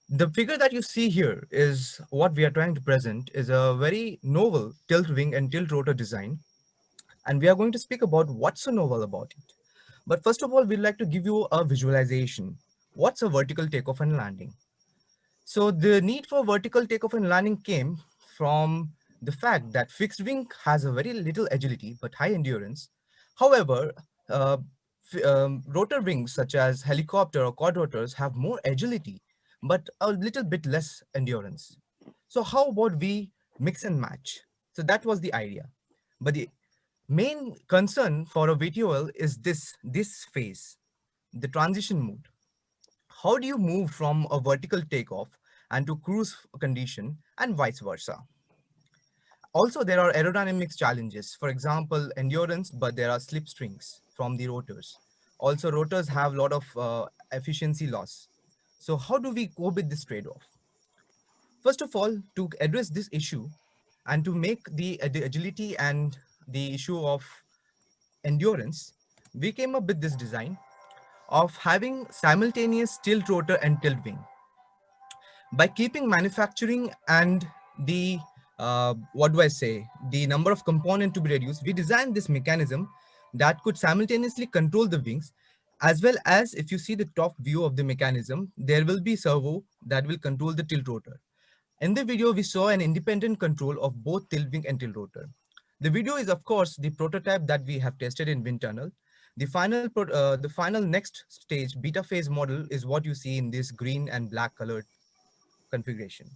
The figure that you see here is what we are trying to present is a very novel tilt wing and tilt rotor design. And we are going to speak about what's so novel about it. But first of all, we'd like to give you a visualization. What's a vertical takeoff and landing? So the need for vertical takeoff and landing came from the fact that fixed wing has a very little agility but high endurance. However, uh, rotor wings such as helicopter or quadrotors have more agility but a little bit less endurance. So how about we mix and match? So that was the idea. But the main concern for a VTOL is this phase, the transition mode. How do you move from a vertical takeoff and to cruise condition and vice versa? Also, there are aerodynamics challenges. For example, endurance, but there are slip strings from the rotors. Also, rotors have a lot of efficiency loss. So how do we cope with this trade-off? First of all, to address this issue and to make the agility and the issue of endurance, we came up with this design of having simultaneous tilt rotor and tilt wing. By keeping manufacturing and the what do I say, the number of components to be reduced, we designed this mechanism that could simultaneously control the wings, as well as if you see the top view of the mechanism, there will be servo that will control the tilt rotor. In the video, we saw an independent control of both tilt wing and tilt rotor. The video is, of course, the prototype that we have tested in wind tunnel. The final next stage beta phase model is what you see in this green and black colored configuration.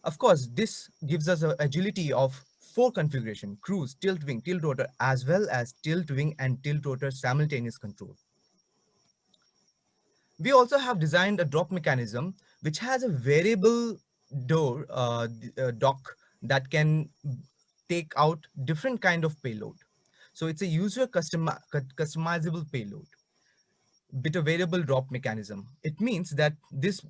Of course, this gives us an agility of 4 configuration: cruise, tilt wing, tilt rotor, as well as tilt wing and tilt rotor simultaneous control. We also have designed a drop mechanism which has a variable dock that can take out different kind of payload. So it's a user customizable payload with a variable drop mechanism. It means that this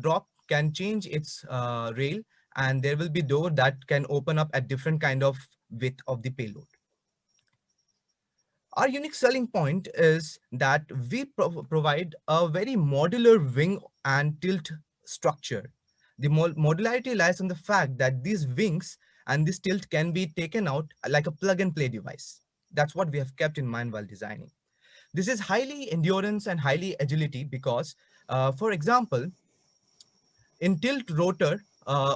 drop can change its rail, and there will be door that can open up at different kind of width of the payload. Our unique selling point is that we provide a very modular wing and tilt structure. The modularity lies on the fact that these wings and this tilt can be taken out like a plug and play device. That's what we have kept in mind while designing. This is highly endurance and highly agility because, for example, in tilt rotor,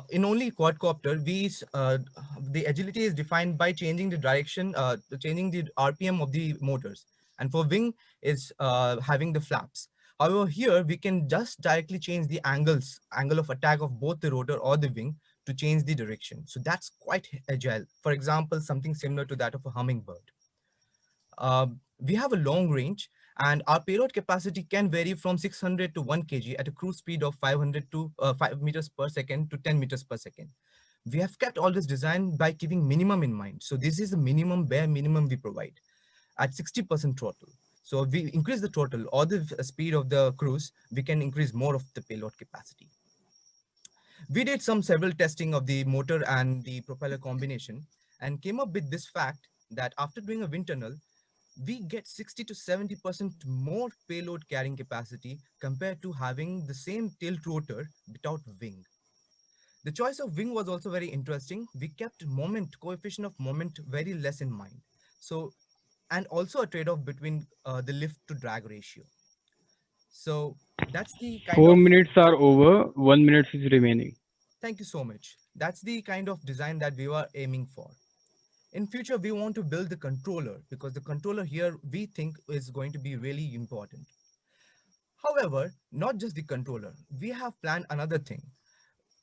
in only quadcopter, the agility is defined by changing the direction, changing the RPM of the motors. And for wing is having the flaps. However, here we can just directly change the angle of attack of both the rotor or the wing to change the direction. So that's quite agile. For example, something similar to that of a hummingbird. We have a long range, and our payload capacity can vary from 600 to 1 kg at a cruise speed of 500 to 5 meters per second to 10 meters per second. We have kept all this design by keeping minimum in mind. So this is the minimum, bare minimum we provide at 60% throttle. So if we increase the throttle or the speed of the cruise, we can increase more of the payload capacity. We did some several testing of the motor and the propeller combination and came up with this fact that after doing a wind tunnel, we get 60 to 70% more payload carrying capacity compared to having the same tilt rotor without wing. The choice of wing was also very interesting. We kept coefficient of moment very less in mind. So, and also a trade-off between the lift to drag ratio. So that's the kind 4 of, minutes are over, 1 minute is remaining. thank you so much. That's the kind of design that we were aiming for. In future, we want to build the controller because the controller here we think is going to be really important. However, not just the controller, we have planned another thing.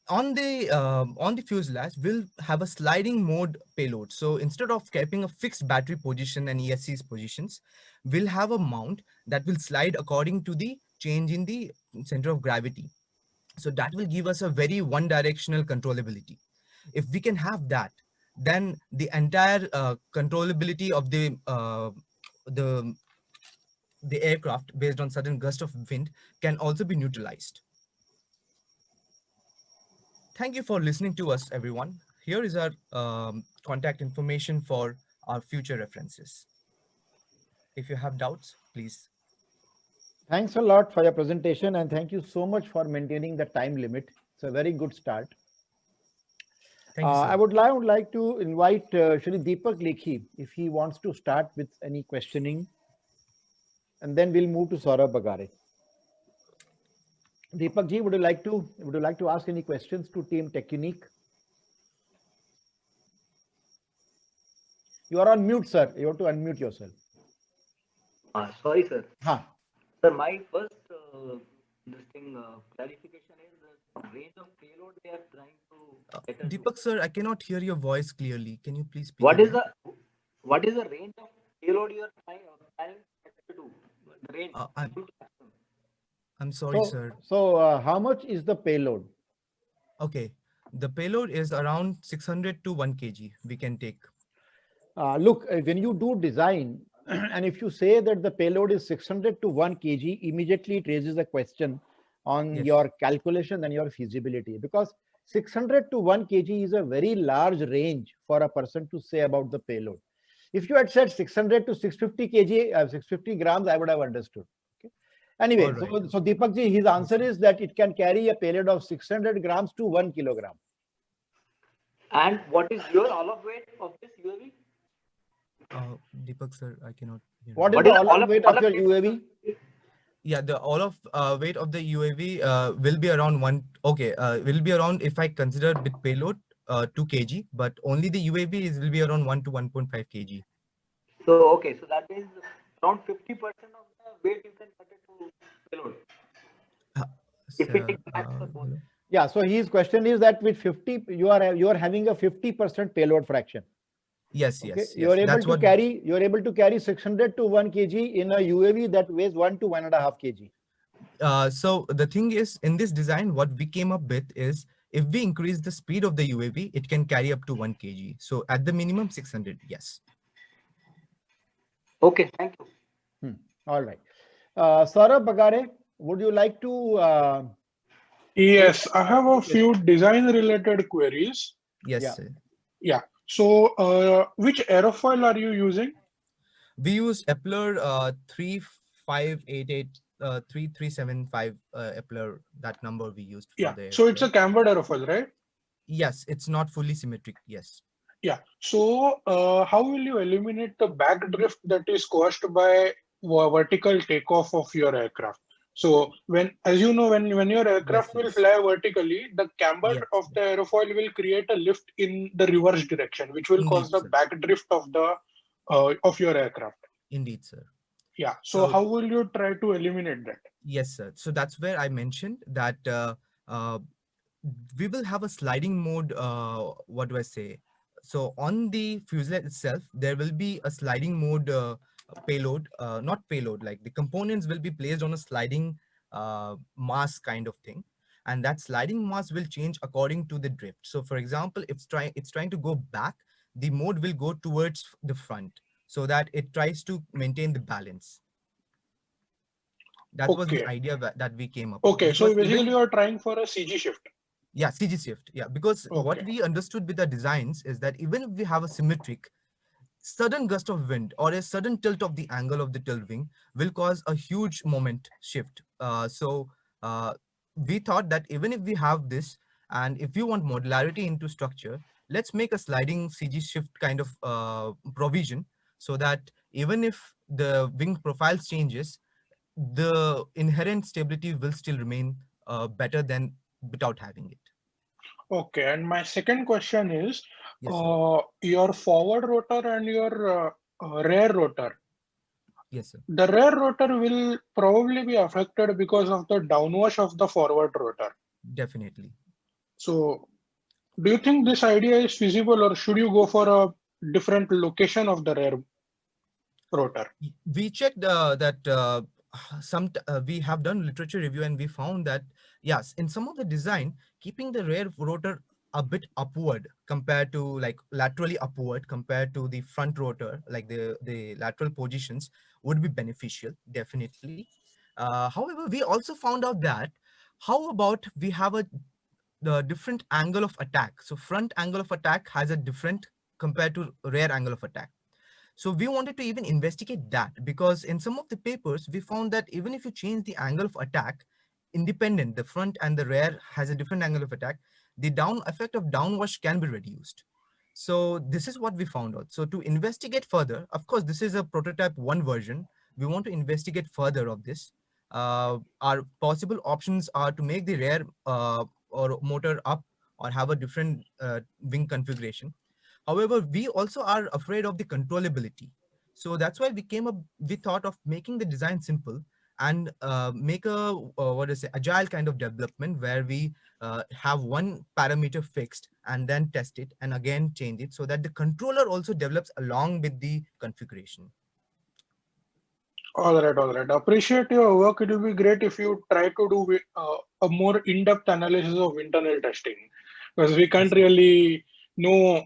On the fuselage, we'll have a sliding mode payload. So instead of keeping a fixed battery position and ESC's positions, we'll have a mount that will slide according to the change in the center of gravity. So that will give us a very one directional controllability. If we can have that, then the entire controllability of the the aircraft based on sudden gust of wind can also be neutralized. Thank you for listening to us, everyone. Here is our contact information for our future references. If you have doubts, please Thanks a lot for your presentation and thank you so much for maintaining the time limit. It's a very good start. Thank you, I sir. would like to invite Shri Deepak Lekhi if he wants to start with any questioning, and then we'll move to Saurabh Bagare. Deepak ji, would you like to ask any questions to Team Techunique? You are on mute, sir. You have to unmute yourself. Sorry, sir. Huh. Sir, my first clarification is the range of payload they are trying to cater to. Deepak, sir, I cannot hear your voice clearly. Can you please speak What is again? the what is the range of payload you are trying to cater to? The range. Uh, I'm, Full spectrum. I'm sorry, So, sir. how much is the payload? Okay. The payload is around 600 to 1 kg we can take. Look, when you do design, and if you say that the payload is 600 to 1 kg, immediately it raises a question on Yes. your calculation and your feasibility, because 600 to 1 kg is a very large range for a person to say about the payload. If you had said 600 to 650 kg, 650 grams, I would have understood. Okay. All Anyway, right. so Deepak ji, his Yes, answer sir. is that it can carry a payload of 600 grams to 1 kilogram. And what is your all of weight of this UAV? Deepak, sir, I cannot hear What you. is What the is the all of weight all of of your weight? UAV? Yeah, the all of weight of the UAV will be around one. Okay, will be around, if I consider with payload, 2 kg, but only the UAV is will be around 1 to 1.5 kg. So okay, so that means around 50% of the weight you can cut it to payload. Uh, If we sir, take max for both. hello? Yeah, so his question is that with 50, you are having a 50% payload fraction. Yes, Okay, yes, yes. That's what. you are able to carry 600 to 1 kg in a UAV that weighs 1 to 1.5 kg. So the thing is, in this design, what we came up with is, if we increase the speed of the UAV, it can carry up to 1 kg. So at the minimum 600. Yes. Okay, thank you. All right. Saurabh Bagare, would you like to take Yes, I have a any question? few design related queries. Yes, Yeah. sir. Yeah. So, which aerofoil are you using? We use Epler 3588 3375 Epler, that number we used for Yeah. the So it's airfoil. a cambered aerofoil, right? Yes, it's not fully symmetric. Yes. Yeah. So, how will you eliminate the backdrift that is caused by vertical takeoff of your aircraft? So, as you know, when your Yes, aircraft will yes. fly vertically, the camber Yes, of the aerofoil will create a lift in the reverse direction, which will cause indeed, the sir. backdrift of your aircraft. Indeed, sir. Yeah. So, So how will you try to eliminate that? yes, sir. So that's where I mentioned that uh, we will have a sliding mode. What do I say? So on the fuselage itself, there will be a sliding mode payload, not payload, like the components will be placed on a sliding mass kind of thing. And that sliding mass will change according to the drift. So for example, if it's trying to go back, the mode will go towards the front so that it tries to maintain the balance. That was the Okay. idea that we came up with, Okay. So because basically, even, you are trying for a CG shift. yeah, CG shift, yeah, because what Okay. we understood with the designs is that even if we have a symmetric, sudden gust of wind or a sudden tilt of the angle of the tilt wing will cause a huge moment shift. So we thought that even if we have this, and if you want modularity into structure, let's make a sliding CG shift kind of provision, so that even if the wing profiles changes, the inherent stability will still remain better than without having it. Okay. And my second question is, Yes, sir. your forward rotor and your rear rotor. Yes, sir. The rear rotor will probably be affected because of the downwash of the forward rotor. Definitely. So, do you think this idea is feasible, or should you go for a different location of the rear rotor? We checked that we have done literature review, and we found that yes, in some of the design, keeping the rear rotor a bit upward compared to, like, laterally upward compared to the front rotor, like the lateral positions, would be beneficial, definitely. However, we also found out that, how about we have the different angle of attack? So front angle of attack has a different compared to rear angle of attack. So we wanted to even investigate that, because in some of the papers, we found that even if you change the angle of attack, independent, the front and the rear has a different angle of attack, the down effect of downwash can be reduced. So this is what we found out. So to investigate further, of course, this is a prototype one version. We want to investigate further of this. Our possible options are to make the rear or motor up or have a different wing configuration. However, we also are afraid of the controllability. So that's why we thought of making the design simple and make a what is it, agile kind of development where we have one parameter fixed and then test it and again change it so that the controller also develops along with the configuration. All right, all right. Appreciate your work. It will be great if you try to do a more in-depth analysis of internal testing, because we can't Yes, really know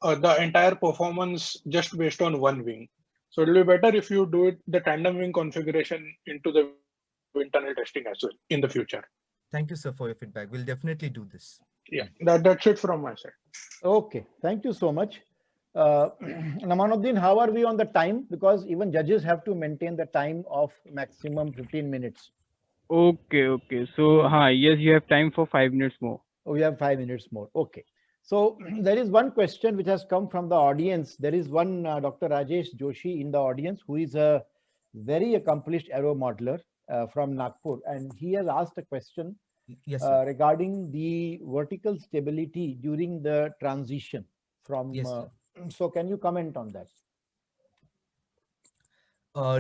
the entire performance just based on one wing. So it will be better if you do it the tandem wing configuration into the internal testing as well in the future. thank you, sir, for your feedback. We'll definitely do this. Yeah, that's it from my side. Okay, thank you so much. Namanuddin, how are we on the time? Because even judges have to maintain the time of maximum 15 minutes. Okay, okay. So, yes, you have time for 5 minutes more. We have 5 minutes more. Okay. So there is one question which has come from the audience. There is one Dr. Rajesh Joshi in the audience who is a very accomplished aero modeler from Nagpur, and he has asked a question Yes, sir. regarding the vertical stability during the transition from. Yes, sir. So can you comment on that?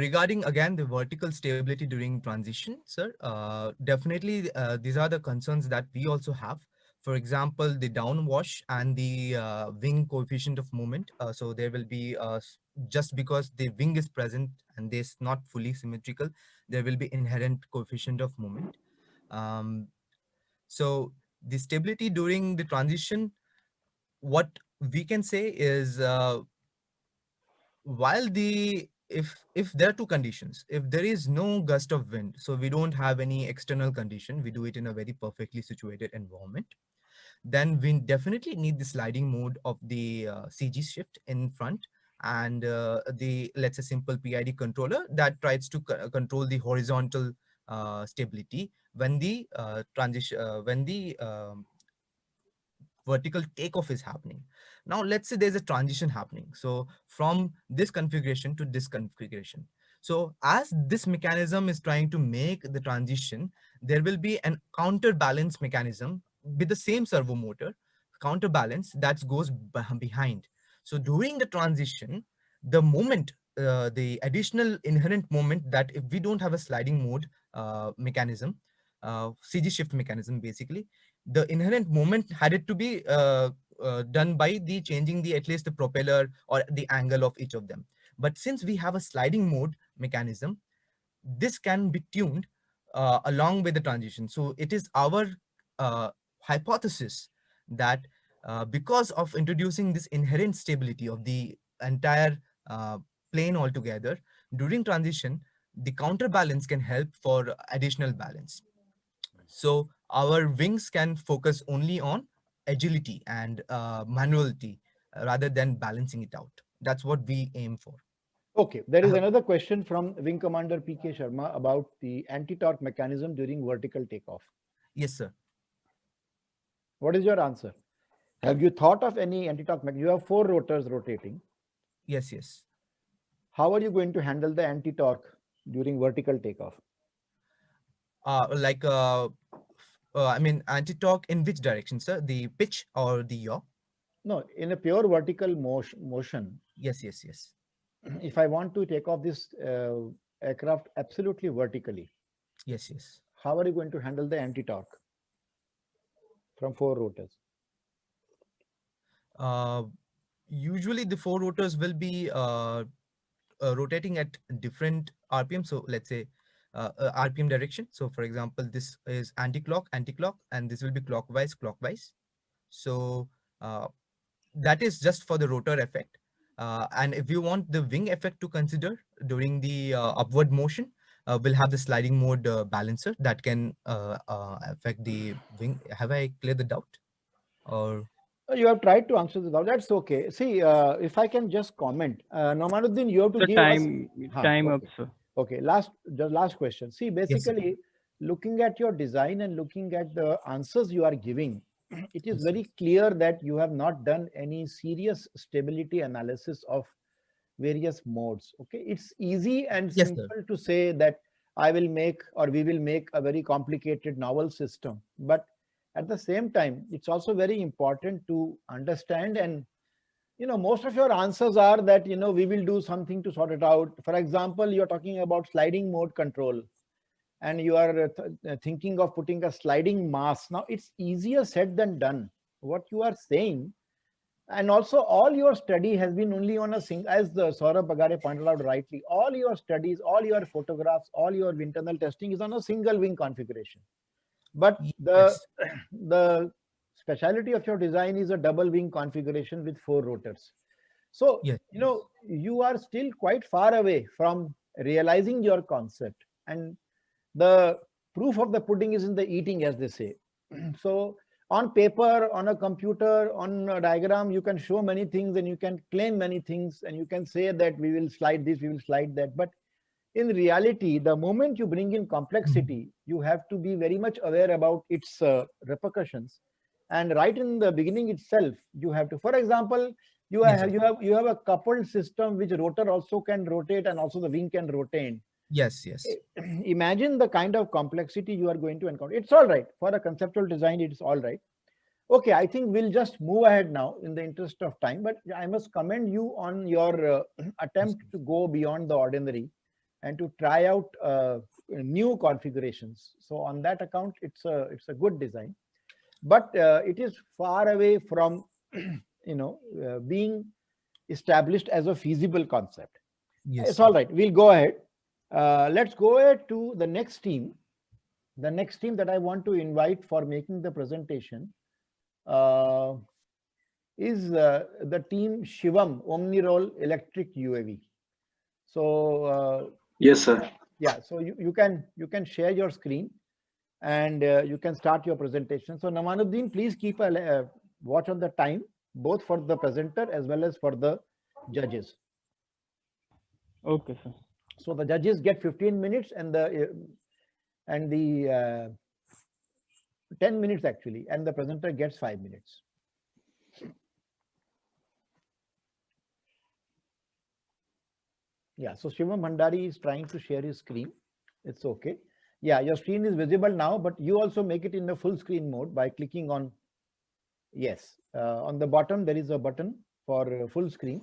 Regarding again the vertical stability during transition, sir, definitely these are the concerns that we also have. For example, the downwash and the wing coefficient of movement. So there will be just because the wing is present and this not fully symmetrical, there will be inherent coefficient of movement. Um, so the stability during the transition, what we can say is while the if there are two conditions, if there is no gust of wind, so we don't have any external condition, we do it in a very perfectly situated environment, then we definitely need the sliding mode of the CG shift in front and the, let's say, simple PID controller that tries to control the horizontal stability when the transition when the vertical takeoff is happening. Now, let's say there's a transition happening. So from this configuration to this configuration. So as this mechanism is trying to make the transition, there will be an counterbalance mechanism with the same servo motor, counterbalance that goes behind. So during the transition, the moment, the additional inherent moment that if we don't have a sliding mode mechanism, CG shift mechanism basically, the inherent moment had it to be done by the changing the at least the propeller or the angle of each of them. But since we have a sliding mode mechanism, this can be tuned along with the transition. So it is our hypothesis that because of introducing this inherent stability of the entire plane altogether, during transition, the counterbalance can help for additional balance. So our wings can focus only on agility and manuality rather than balancing it out. That's what we aim for. Okay, there I is hope- another question from Wing Commander PK Sharma about the anti-torque mechanism during vertical takeoff. Yes, sir. What is your answer? Have you thought of any anti-torque mechanism? You have 4 rotors rotating. Yes, yes. How are you going to handle the anti-torque during vertical takeoff? Like, I mean, anti-torque in which direction, sir? The pitch or the yaw? No, in a pure vertical motion, Yes, yes, yes. if I want to take off this aircraft absolutely vertically, Yes, yes. how are you going to handle the anti-torque from 4 rotors? Usually the 4 rotors will be rotating at different RPM. So let's say RPM direction. So for example, this is anti-clock, anti-clock, and this will be clockwise, clockwise. So that is just for the rotor effect. And if you want the wing effect to consider during the upward motion, we'll have the sliding mode balancer that can affect the wing. Have I cleared the doubt? Or You have tried to answer this now. That's okay. See, if I can just comment, Nomanuddin, you have to The give us. time up, Okay. sir. Okay. The last question. See, Yes, sir. basically, looking at your design and looking at the answers you are giving, it is Yes, sir. very clear that you have not done any serious stability analysis of various modes. Okay. It's easy and Yes, sir. simple to say that I will make or we will make a very complicated novel system. But at the same time, it's also very important to understand, and most of your answers are that we will do something to sort it out. For example, you're talking about sliding mode control, and you are thinking of putting a sliding mask. Now it's easier said than done, what you are saying. And also, all your study has been only on a single, as the Saurabh Bagare pointed out rightly, all your studies, all your photographs, all your internal testing is on a single wing configuration. But the Yes. the speciality of your design is a double wing configuration with 4 rotors. So Yes. you are still quite far away from realizing your concept, and the proof of the pudding is in the eating, as they say. So on paper, on a computer, on a diagram, you can show many things and you can claim many things and you can say that we will slide this, we will slide that. But in reality, the moment you bring in Mhm. complexity, you have to be very much aware about its repercussions. And right in the beginning itself, you have to, for example, Yes, sir. you have a coupled system which rotor also can rotate and also the wing can rotate. Yes, yes. Imagine the kind of complexity you are going to encounter. It's all right for a conceptual design. It's all right. Okay, I think we'll just move ahead now in the interest of time. But I must commend you on your Yes, attempt to go beyond the ordinary and to try out new configurations. So on that account, it's a good design, but it is far away from being established as a feasible concept. yes, It's sir. all right. We'll go ahead. Let's go ahead to the next team. The next team that I want to invite for making the presentation uh, is the team Shivam Omnirole Electric UAV. So Yes, sir. yeah, so you can share your screen and you can start your presentation. So Namanuddin, please keep a watch on the time, both for the presenter as well as for the judges. Okay, sir. So the judges get 15 minutes and the 10 minutes actually, and the presenter gets 5 minutes. Yeah, so Shivam Bhandari is trying to share his screen. It's okay. Yeah, your screen is visible now, but you also make it in the full screen mode by clicking on yes. On the bottom, there is a button for full screen.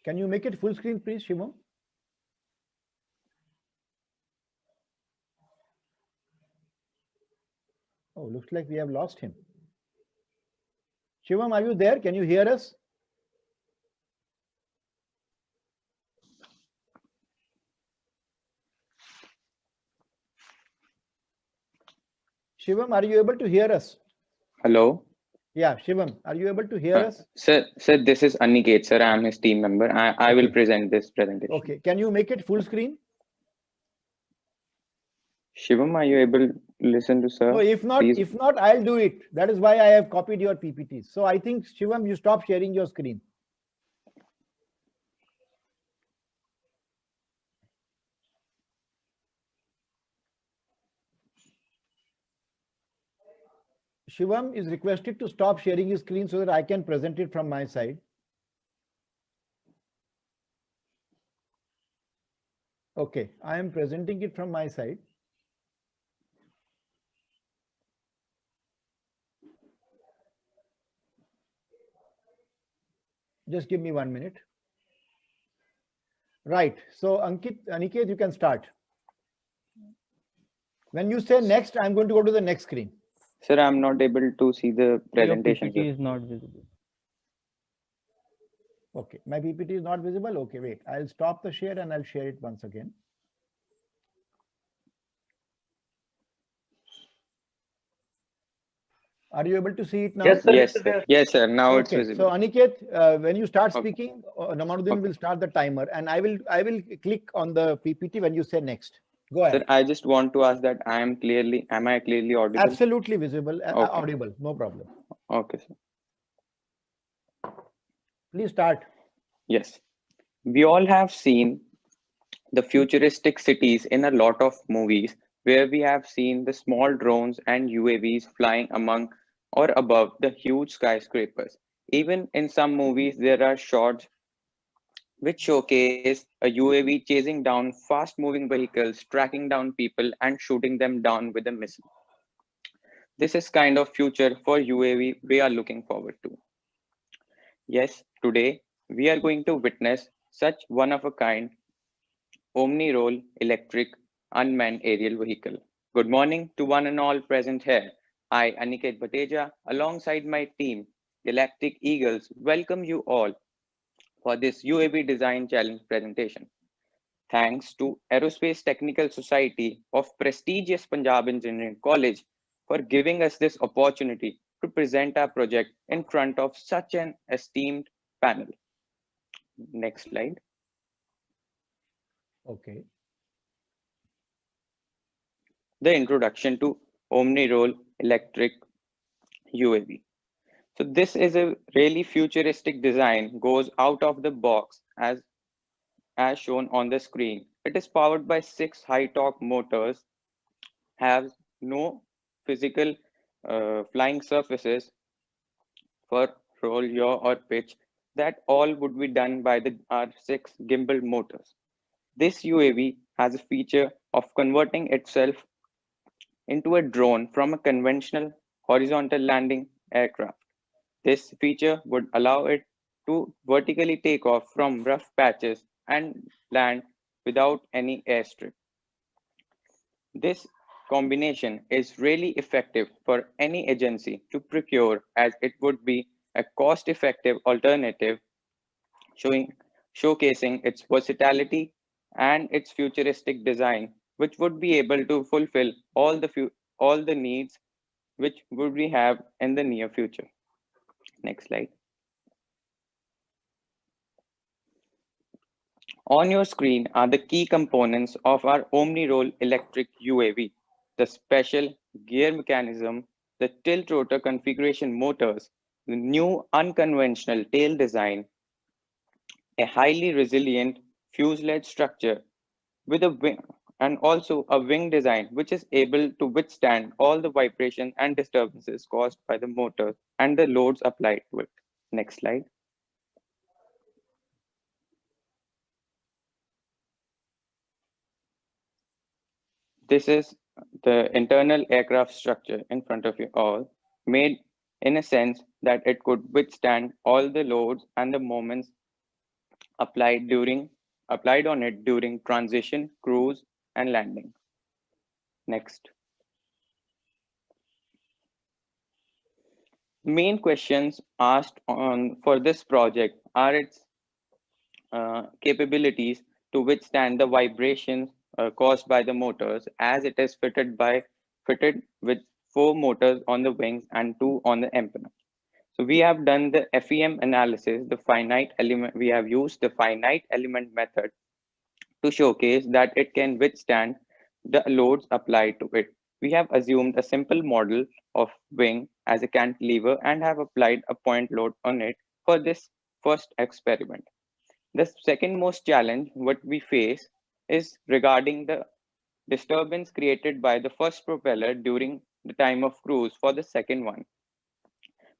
Can you make it full screen, please, Shivam? Oh, looks like we have lost him. Shivam, are you there? Can you hear us? Shivam, are you able to hear us? Hello. Yeah, Shivam, are you able to hear us? Sir, this is Aniket, sir. I am his team member. I will Okay. present this presentation. Okay, can you make it full screen? Shivam, are you able to listen to sir? No, if Please. not, I'll do it. That is why I have copied your PPTs. So I think, Shivam, you stop sharing your screen. Shivam is requested to stop sharing his screen so that I can present it from my side. Okay, I am presenting it from my side. Just give me 1 minute. Right. So Aniket, you can start. When you say next, I'm going to go to the next screen. Sir, I'm not able to see the Your presentation, PPT sir. is not visible. Okay, my PPT is not visible. Okay, wait. I'll stop the share and I'll share it once again. Are you able to see it now? Yes, sir. Yes, It's sir. there. Yes, sir. Now it's Okay, so visible. Aniket, when you start Okay. speaking, Namanuddin Okay. will start the timer, and I will click on the PPT when you say next. Go Sir, ahead. I just want to ask that am I clearly audible? Absolutely visible, Okay. audible, no problem. Okay, sir. Please start. Yes. We all have seen the futuristic cities in a lot of movies where we have seen the small drones and UAVs flying among or above the huge skyscrapers. Even in some movies, there are shots which showcase a UAV chasing down fast moving vehicles, tracking down people, and shooting them down with a missile. This is kind of future for UAV we are looking forward to. Yes, today we are going to witness such one of a kind Omni-role electric unmanned aerial vehicle. Good morning to one and all present here. I, Aniket Bateja, alongside my team, Galactic Eagles, welcome you all for this UAV Design Challenge presentation. Thanks to Aerospace Technical Society of prestigious Punjab Engineering College for giving us this opportunity to present our project in front of such an esteemed panel. Next slide. Okay. The introduction to Omni-role electric UAV. So this is a really futuristic design, goes out of the box as shown on the screen. It is powered by 6 high-torque motors, has no physical flying surfaces for roll, yaw, or pitch. That all would be done by the R6 gimbal motors. This UAV has a feature of converting itself into a drone from a conventional horizontal landing aircraft. This feature would allow it to vertically take off from rough patches and land without any airstrip. This combination is really effective for any agency to procure as it would be a cost-effective alternative showcasing its versatility and its futuristic design, which would be able to fulfill all the needs which would we have in the near future. Next slide. On your screen are the key components of our Omni-role electric UAV, the special gear mechanism, the tilt rotor configuration motors, the new unconventional tail design, a highly resilient fuselage structure with a wing, and also a wing design which is able to withstand all the vibration and disturbances caused by the motor and the loads applied to it. Next slide. This is the internal aircraft structure in front of you all, made in a sense that it could withstand all the loads and the moments applied on it during transition, cruise, and landing. Next. Main questions asked on for this project are its capabilities to withstand the vibrations caused by the motors, as it is fitted with 4 motors on the wings and 2 on the empennage. So we have done the FEM analysis, the finite element. We have used the finite element method to showcase that it can withstand the loads applied to it. We have assumed a simple model of wing as a cantilever and have applied a point load on it for this first experiment. The second most challenge what we face is regarding the disturbance created by the first propeller during the time of cruise for the second one.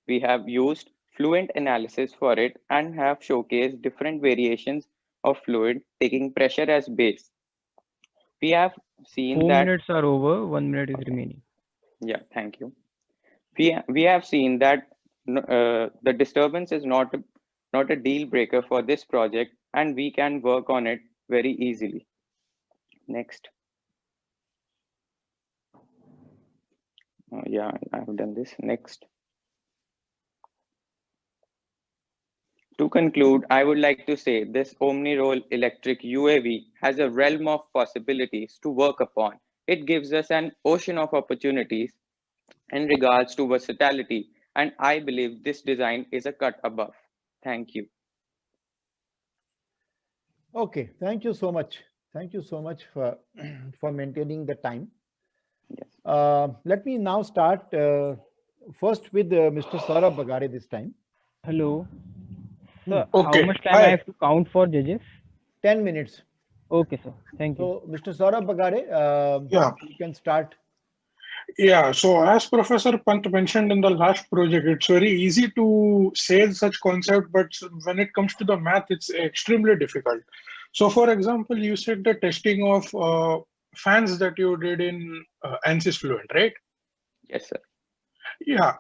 We have used fluent analysis for it and have showcased different variations of fluid taking pressure as base. We have seen 4 minutes are over. 1 minute is okay, remaining. yeah, thank you. We have seen that the disturbance is not a deal breaker for this project, and we can work on it very easily. Next. Yeah, I have done this. Next. To conclude, I would like to say this Omni-role electric UAV has a realm of possibilities to work upon. It gives us an ocean of opportunities in regards to versatility, and I believe this design is a cut above. Thank you. Okay, thank you so much. Thank you so much for for maintaining the time. Yes. Let me now start first with Mr. Saurabh Bagare this time. Hello. Hmm. So, how Okay. much time I Hi. have to count for judges? 10 minutes. Okay, sir. Thank you. So, Mr. Saurabh Bagare, Yeah. you can start. Yeah, so as Professor Pant mentioned in the last project, it's very easy to say such concept, but when it comes to the math, it's extremely difficult. So, for example, you said the testing of fans that you did in ANSYS Fluent, right? Yes, sir. Yeah.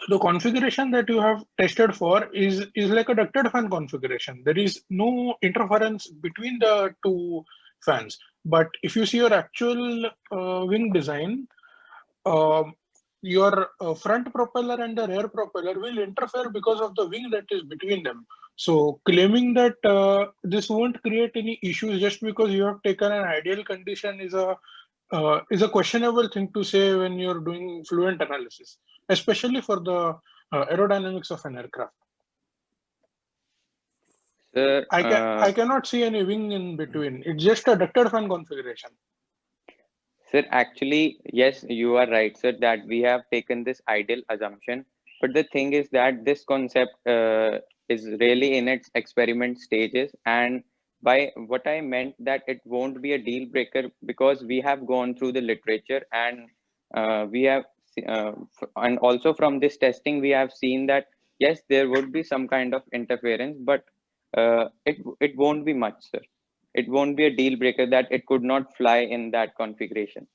The configuration that you have tested for is like a ducted fan configuration. There is no interference between the two fans. But if you see your actual wing design, um, your front propeller and the rear propeller will interfere because of the wing that is between them. So claiming that this won't create any issues just because you have taken an ideal condition is a questionable thing to say when you're doing fluent analysis, especially for the aerodynamics of an aircraft. Sir, I cannot see any wing in between. It's just a ducted fan configuration. sir, actually, yes, you are right, sir, that we have taken this ideal assumption. But the thing is that this concept is really in its experiment stages. And by what I meant that it won't be a deal breaker because we have gone through the literature and we have, and also from this testing, we have seen that yes, there would be some kind of interference, but it won't be much, sir. It won't be a deal breaker that it could not fly in that configuration.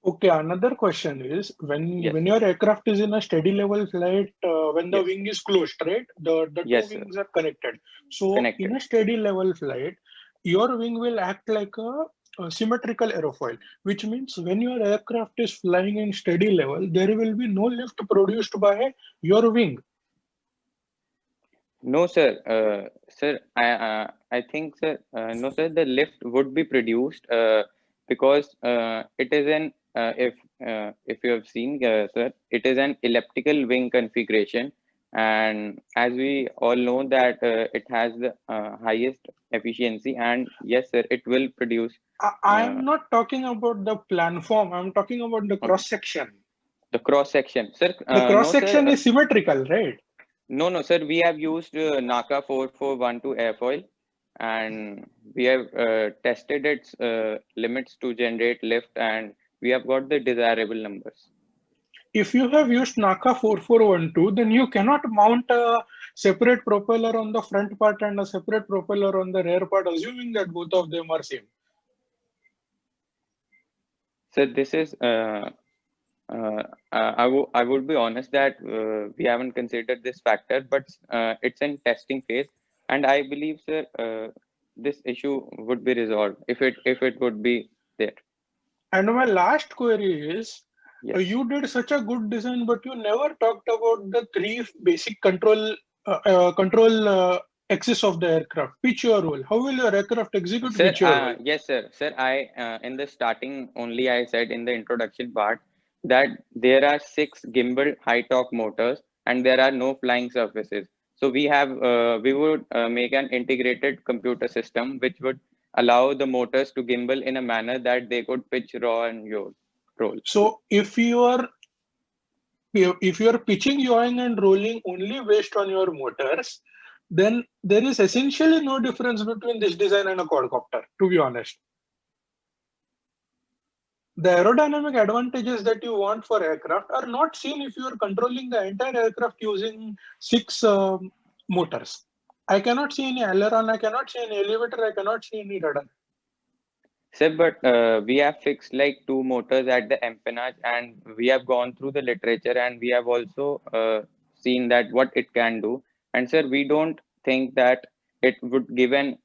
Okay, another question is Yes, when sir. your aircraft is in a steady level flight, when the Yes. wing is closed, right? The two Yes, sir. wings are connected. So Connected. in a steady level flight, your wing will act like a symmetrical aerofoil, which means when your aircraft is flying in steady level, there will be no lift produced by your wing. No, sir. Sir, I think, sir, no, sir, the lift would be produced because it is an, if you have seen, sir, it is an elliptical wing configuration. And as we all know that it has the highest efficiency, and yes, sir, it will produce. I'm not talking about the planform. I'm talking about the Okay, cross section. the cross section, sir. The cross No, sir. section is symmetrical, right? No, sir. We have used NACA 4412 airfoil, and we have tested its limits to generate lift, and we have got the desirable numbers. If you have used NACA 4412, then you cannot mount a separate propeller on the front part and a separate propeller on the rear part, assuming that both of them are same. So this is, I would be honest that we haven't considered this factor, but it's in testing phase, and I believe, sir, this issue would be resolved if it would be there. And my last query is, Yes. you did such a good design, but you never talked about the three basic control axis of the aircraft. Pitch your role. How will your aircraft execute Sir, pitch your role? yes, sir. Sir, I in the starting only I said in the introduction part that there are 6 gimbal high torque motors and there are no flying surfaces. So we would make an integrated computer system which would allow the motors to gimbal in a manner that they could pitch, roll, and roll. So if you are pitching, yawing, and rolling only based on your motors, then there is essentially no difference between this design and a quadcopter, to be honest. The aerodynamic advantages that you want for aircraft are not seen if you are controlling the entire aircraft using 6 motors. I cannot see any aileron, I cannot see any elevator, I cannot see any rudder. Sir, but we have fixed like 2 motors at the empennage, and we have gone through the literature, and we have also seen that what it can do. And sir, we don't think that it would give it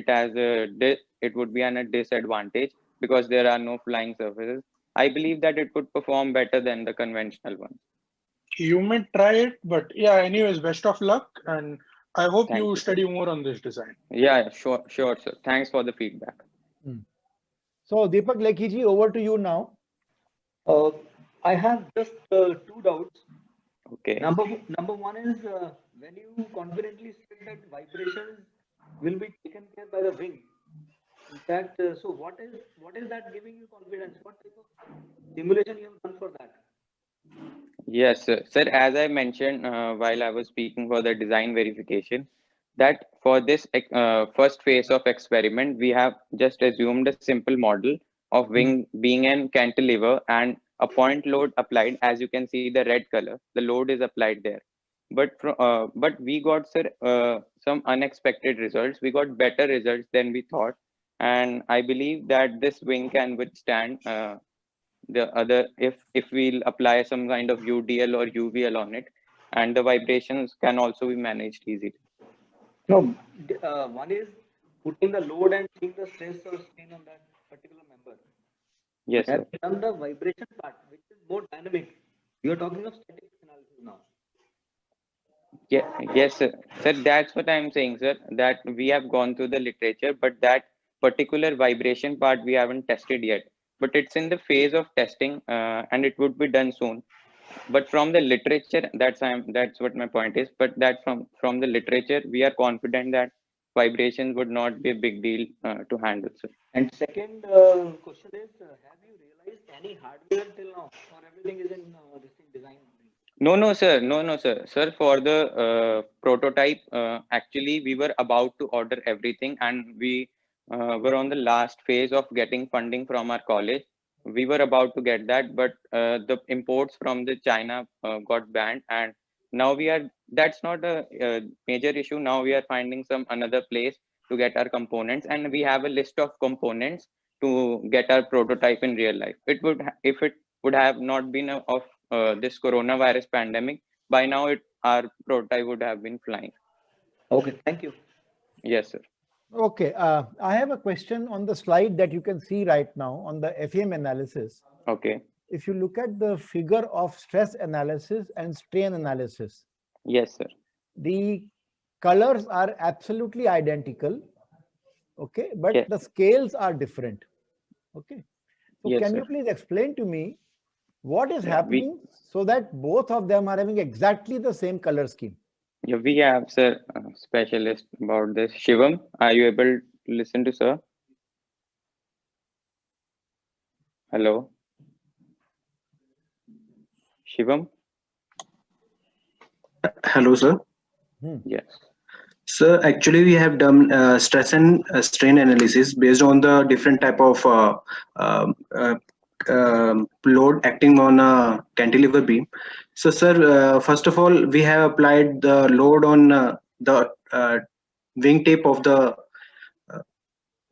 as it would be a disadvantage because there are no flying surfaces. I believe that it could perform better than the conventional one. You may try it, but yeah, anyways, best of luck, and I hope Thank you you, sir. study more on this design. Yeah, sure, sir. Thanks for the feedback. So, Deepak Lekhi ji, over to you now. I have just two doubts. Okay. Number one is when you confidently said that vibrations will be taken care by the wing. In fact, so what is that giving you confidence? What type of simulation you have done for that? Yes, sir. Sir, as I mentioned while I was speaking for the design verification, that for this first phase of experiment, we have just assumed a simple model of wing being an cantilever and a point load applied. As you can see, the red color, the load is applied there. But we got, sir, some unexpected results. We got better results than we thought, and I believe that this wing can withstand the other if we'll apply some kind of UDL or UVL on it, and the vibrations can also be managed easily. No, one is putting the load and seeing the stress or strain on that particular member. Yes, Have sir. you done the vibration part, which is more dynamic? You are talking of static analysis now. Yeah, yes, sir. Sir, that's what I'm saying, sir, that we have gone through the literature, but that particular vibration part we haven't tested yet. But it's in the phase of testing, and it would be done soon. But from the literature, that's what my point is. But that from the literature, we are confident that vibrations would not be a big deal to handle, sir. And second question is, have you realized any hardware till now, or everything is in this thing design only? No, no, sir. No, no, sir. Sir, for the prototype, actually, we were about to order everything, and we were on the last phase of getting funding from our college. We were about to get that, but the imports from the China got banned, and now we are. That's not a major issue. Now we are finding some another place to get our components, and we have a list of components to get our prototype in real life. It would, if it would have not been of this coronavirus pandemic, by now our prototype would have been flying. Okay, thank you. Yes, sir. Okay, I have a question on the slide that you can see right now on the FEM analysis. Okay. If you look at the figure of stress analysis and strain analysis, Yes, sir. the colors are absolutely identical, okay, but Yes. the scales are different. Okay, so Yes, can sir. you please explain to me what is Yeah, happening so that both of them are having exactly the same color scheme? Yeah, we have, sir, a specialist about this. Shivam, are you able to listen to sir? Hello? Shivam? Hello, sir. Yes. So actually, we have done stress and strain analysis based on the different type of um, uh, load acting on a cantilever beam. So, sir, first of all, we have applied the load on the wingtip of the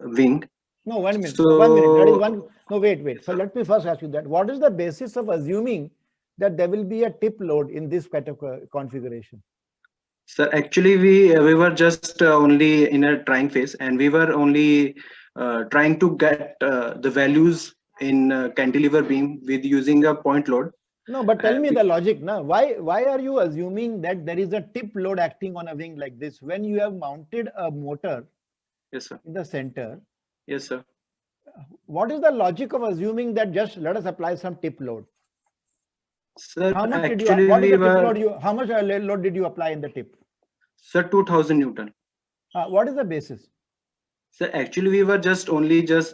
wing. No, 1 minute. So, 1 minute. That is one. No, wait. So let me first ask you that. What is the basis of assuming that there will be a tip load in this kind of configuration? sir, actually, we were just only in a trying phase, and we were only trying to get the values in cantilever beam with using a point load. No, but tell me the logic now. Why are you assuming that there is a tip load acting on a wing like this when you have mounted a motor Yes, sir. in the center? Yes, sir. What is the logic of assuming that just let us apply some tip load? Sir, How much did you? actually, What is we the tip were, load? How much load did you apply in the tip? sir, 2000 Newton. What is the basis? So actually, we were just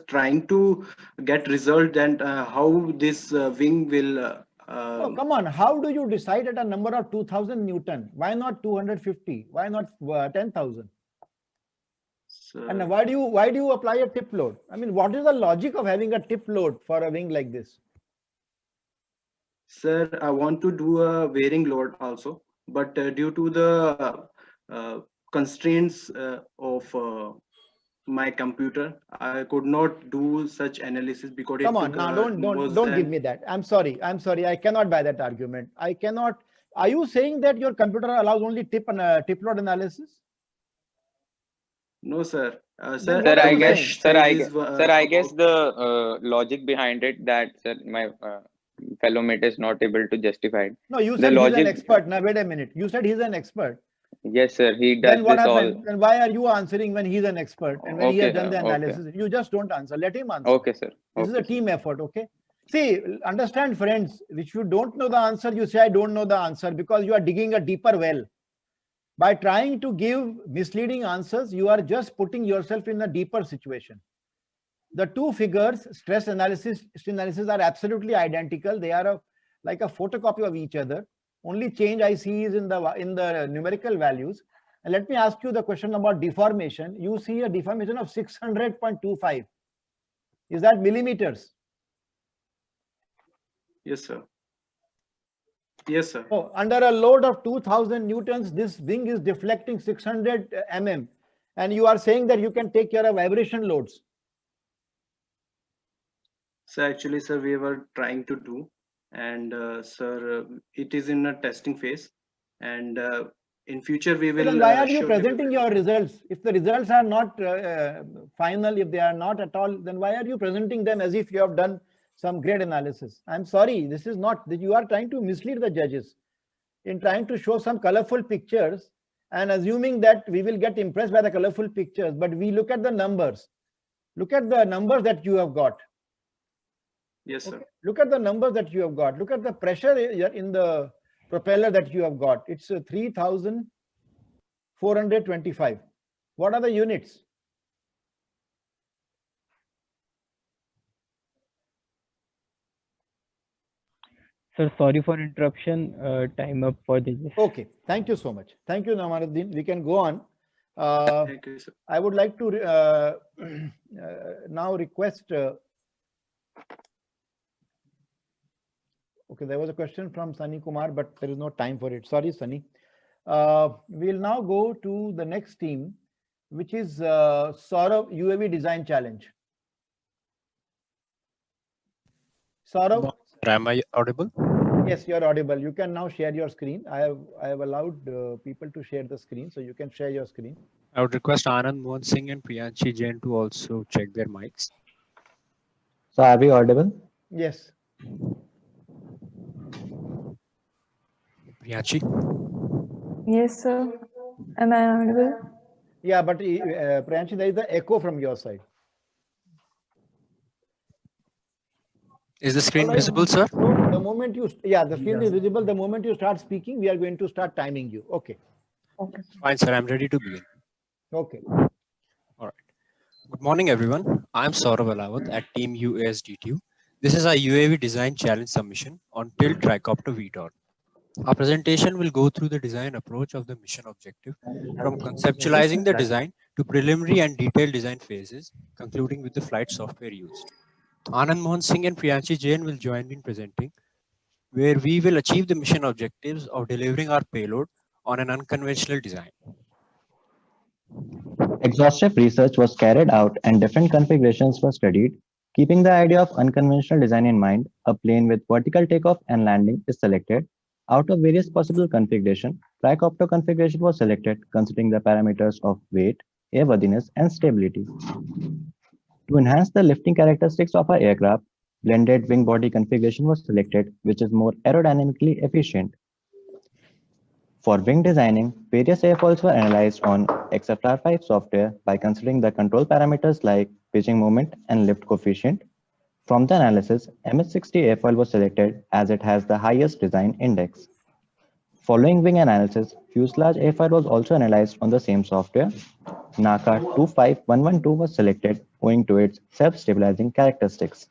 trying to get result and how this wing will. Oh, come on. How do you decide at a number of 2000 Newton? Why not 250? Why not 10,000? And why do you apply a tip load? I mean, what is the logic of having a tip load for a wing like this? Sir, I want to do a bearing load also, but due to the constraints of my computer, I could not do such analysis because Come it on, took, now was don't give me that. I'm sorry. I cannot buy that argument. I cannot. Are you saying that your computer allows only tip load analysis? No, sir. Then Sir, what are I you guess, saying? sir, I size guess, is, sir, I guess about- the logic behind it that, sir, my fellow mate is not able to justify it. No, you The said he's an logic, expert. Now wait a minute. You said he's an expert. yes, sir, he does Then what this all. happened? Then why are you answering when he's an expert and when he has Okay, done the okay. analysis? You just don't answer. Let him answer. Okay, sir. This is a Okay, sir. team effort, okay? See, understand friends, which you don't know the answer, you say I don't know the answer because you are digging a deeper well. By trying to give misleading answers, you are just putting yourself in a deeper situation. The two figures, stress analysis, strain analysis, are absolutely identical. They are like a photocopy of each other. Only change I see is in the numerical values. And let me ask you the question about deformation. You see a deformation of 600.25. Is that millimeters? Yes, sir. Yes, sir. So under a load of 2000 newtons, this wing is deflecting 600 mm. And you are saying that you can take care of vibration loads. So actually, sir, we were trying to do, and sir, it is in a testing phase, and in future we So will. then why are you surely presenting your results? If the results are not final, if they are not at all, then why are you presenting them as if you have done some great analysis? I'm sorry, this is not, you are trying to mislead the judges in trying to show some colorful pictures and assuming that we will get impressed by the colorful pictures, but we look at the numbers. Look at the numbers that you have got. Yes, sir. Okay. Look at the numbers that you have got. Look at the pressure in the propeller that you have got. It's 3,425. What are the units? Sir, sorry for interruption. Time up for this. Okay, thank you so much. Thank you, Namaruddin. We can go on. Thank you, sir. I would like to now request. Okay, there was a question from Sunny Kumar, but there is no time for it. Sorry, Sunny. We'll now go to the next team, which is Saurav UAV Design Challenge. Saurav? Am I audible? Yes, you're audible. You can now share your screen. I have allowed people to share the screen, so you can share your screen. I would request Anand Mohan Singh and Priyanshi Jain to also check their mics. So are we audible? Yes. Priyanshi? Yes, sir. Am I audible? Yeah, but Priyanshi, there is the echo from your side. Is the screen Alright. visible, sir? So the moment you, the screen is visible. The moment you start speaking, we are going to start timing you. Okay. Okay. Fine, sir. I'm ready to begin. Okay. All right. Good morning, everyone. I'm Saurav Alawat at Team UASDTU. This is our UAV Design Challenge submission on Tilt Tricopter VTOL. Our presentation will go through the design approach of the mission objective, from conceptualizing the design to preliminary and detailed design phases, concluding with the flight software used. Anand Mohan Singh and Priyanshi Jain will join me in presenting, where we will achieve the mission objectives of delivering our payload on an unconventional design. Exhaustive research was carried out and different configurations were studied. Keeping the idea of unconventional design in mind, a plane with vertical takeoff and landing is selected. Out of various possible configuration, tricopter configuration was selected considering the parameters of weight, airworthiness, and stability. To enhance the lifting characteristics of our aircraft, blended wing body configuration was selected, which is more aerodynamically efficient. For wing designing, various airfoils were analyzed on XFR5 software by considering the control parameters like pitching moment and lift coefficient. From the analysis, MH60 airfoil was selected as it has the highest design index. Following wing analysis, fuselage airfoil was also analyzed on the same software. NACA 25112 was selected owing to its self-stabilizing characteristics.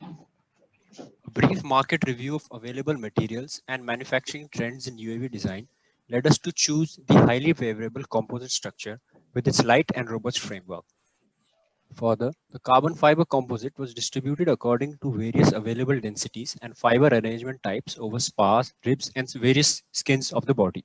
A brief market review of available materials and manufacturing trends in UAV design led us to choose the highly favorable composite structure with its light and robust framework. Further, the carbon fiber composite was distributed according to various available densities and fiber arrangement types over spars, ribs, and various skins of the body.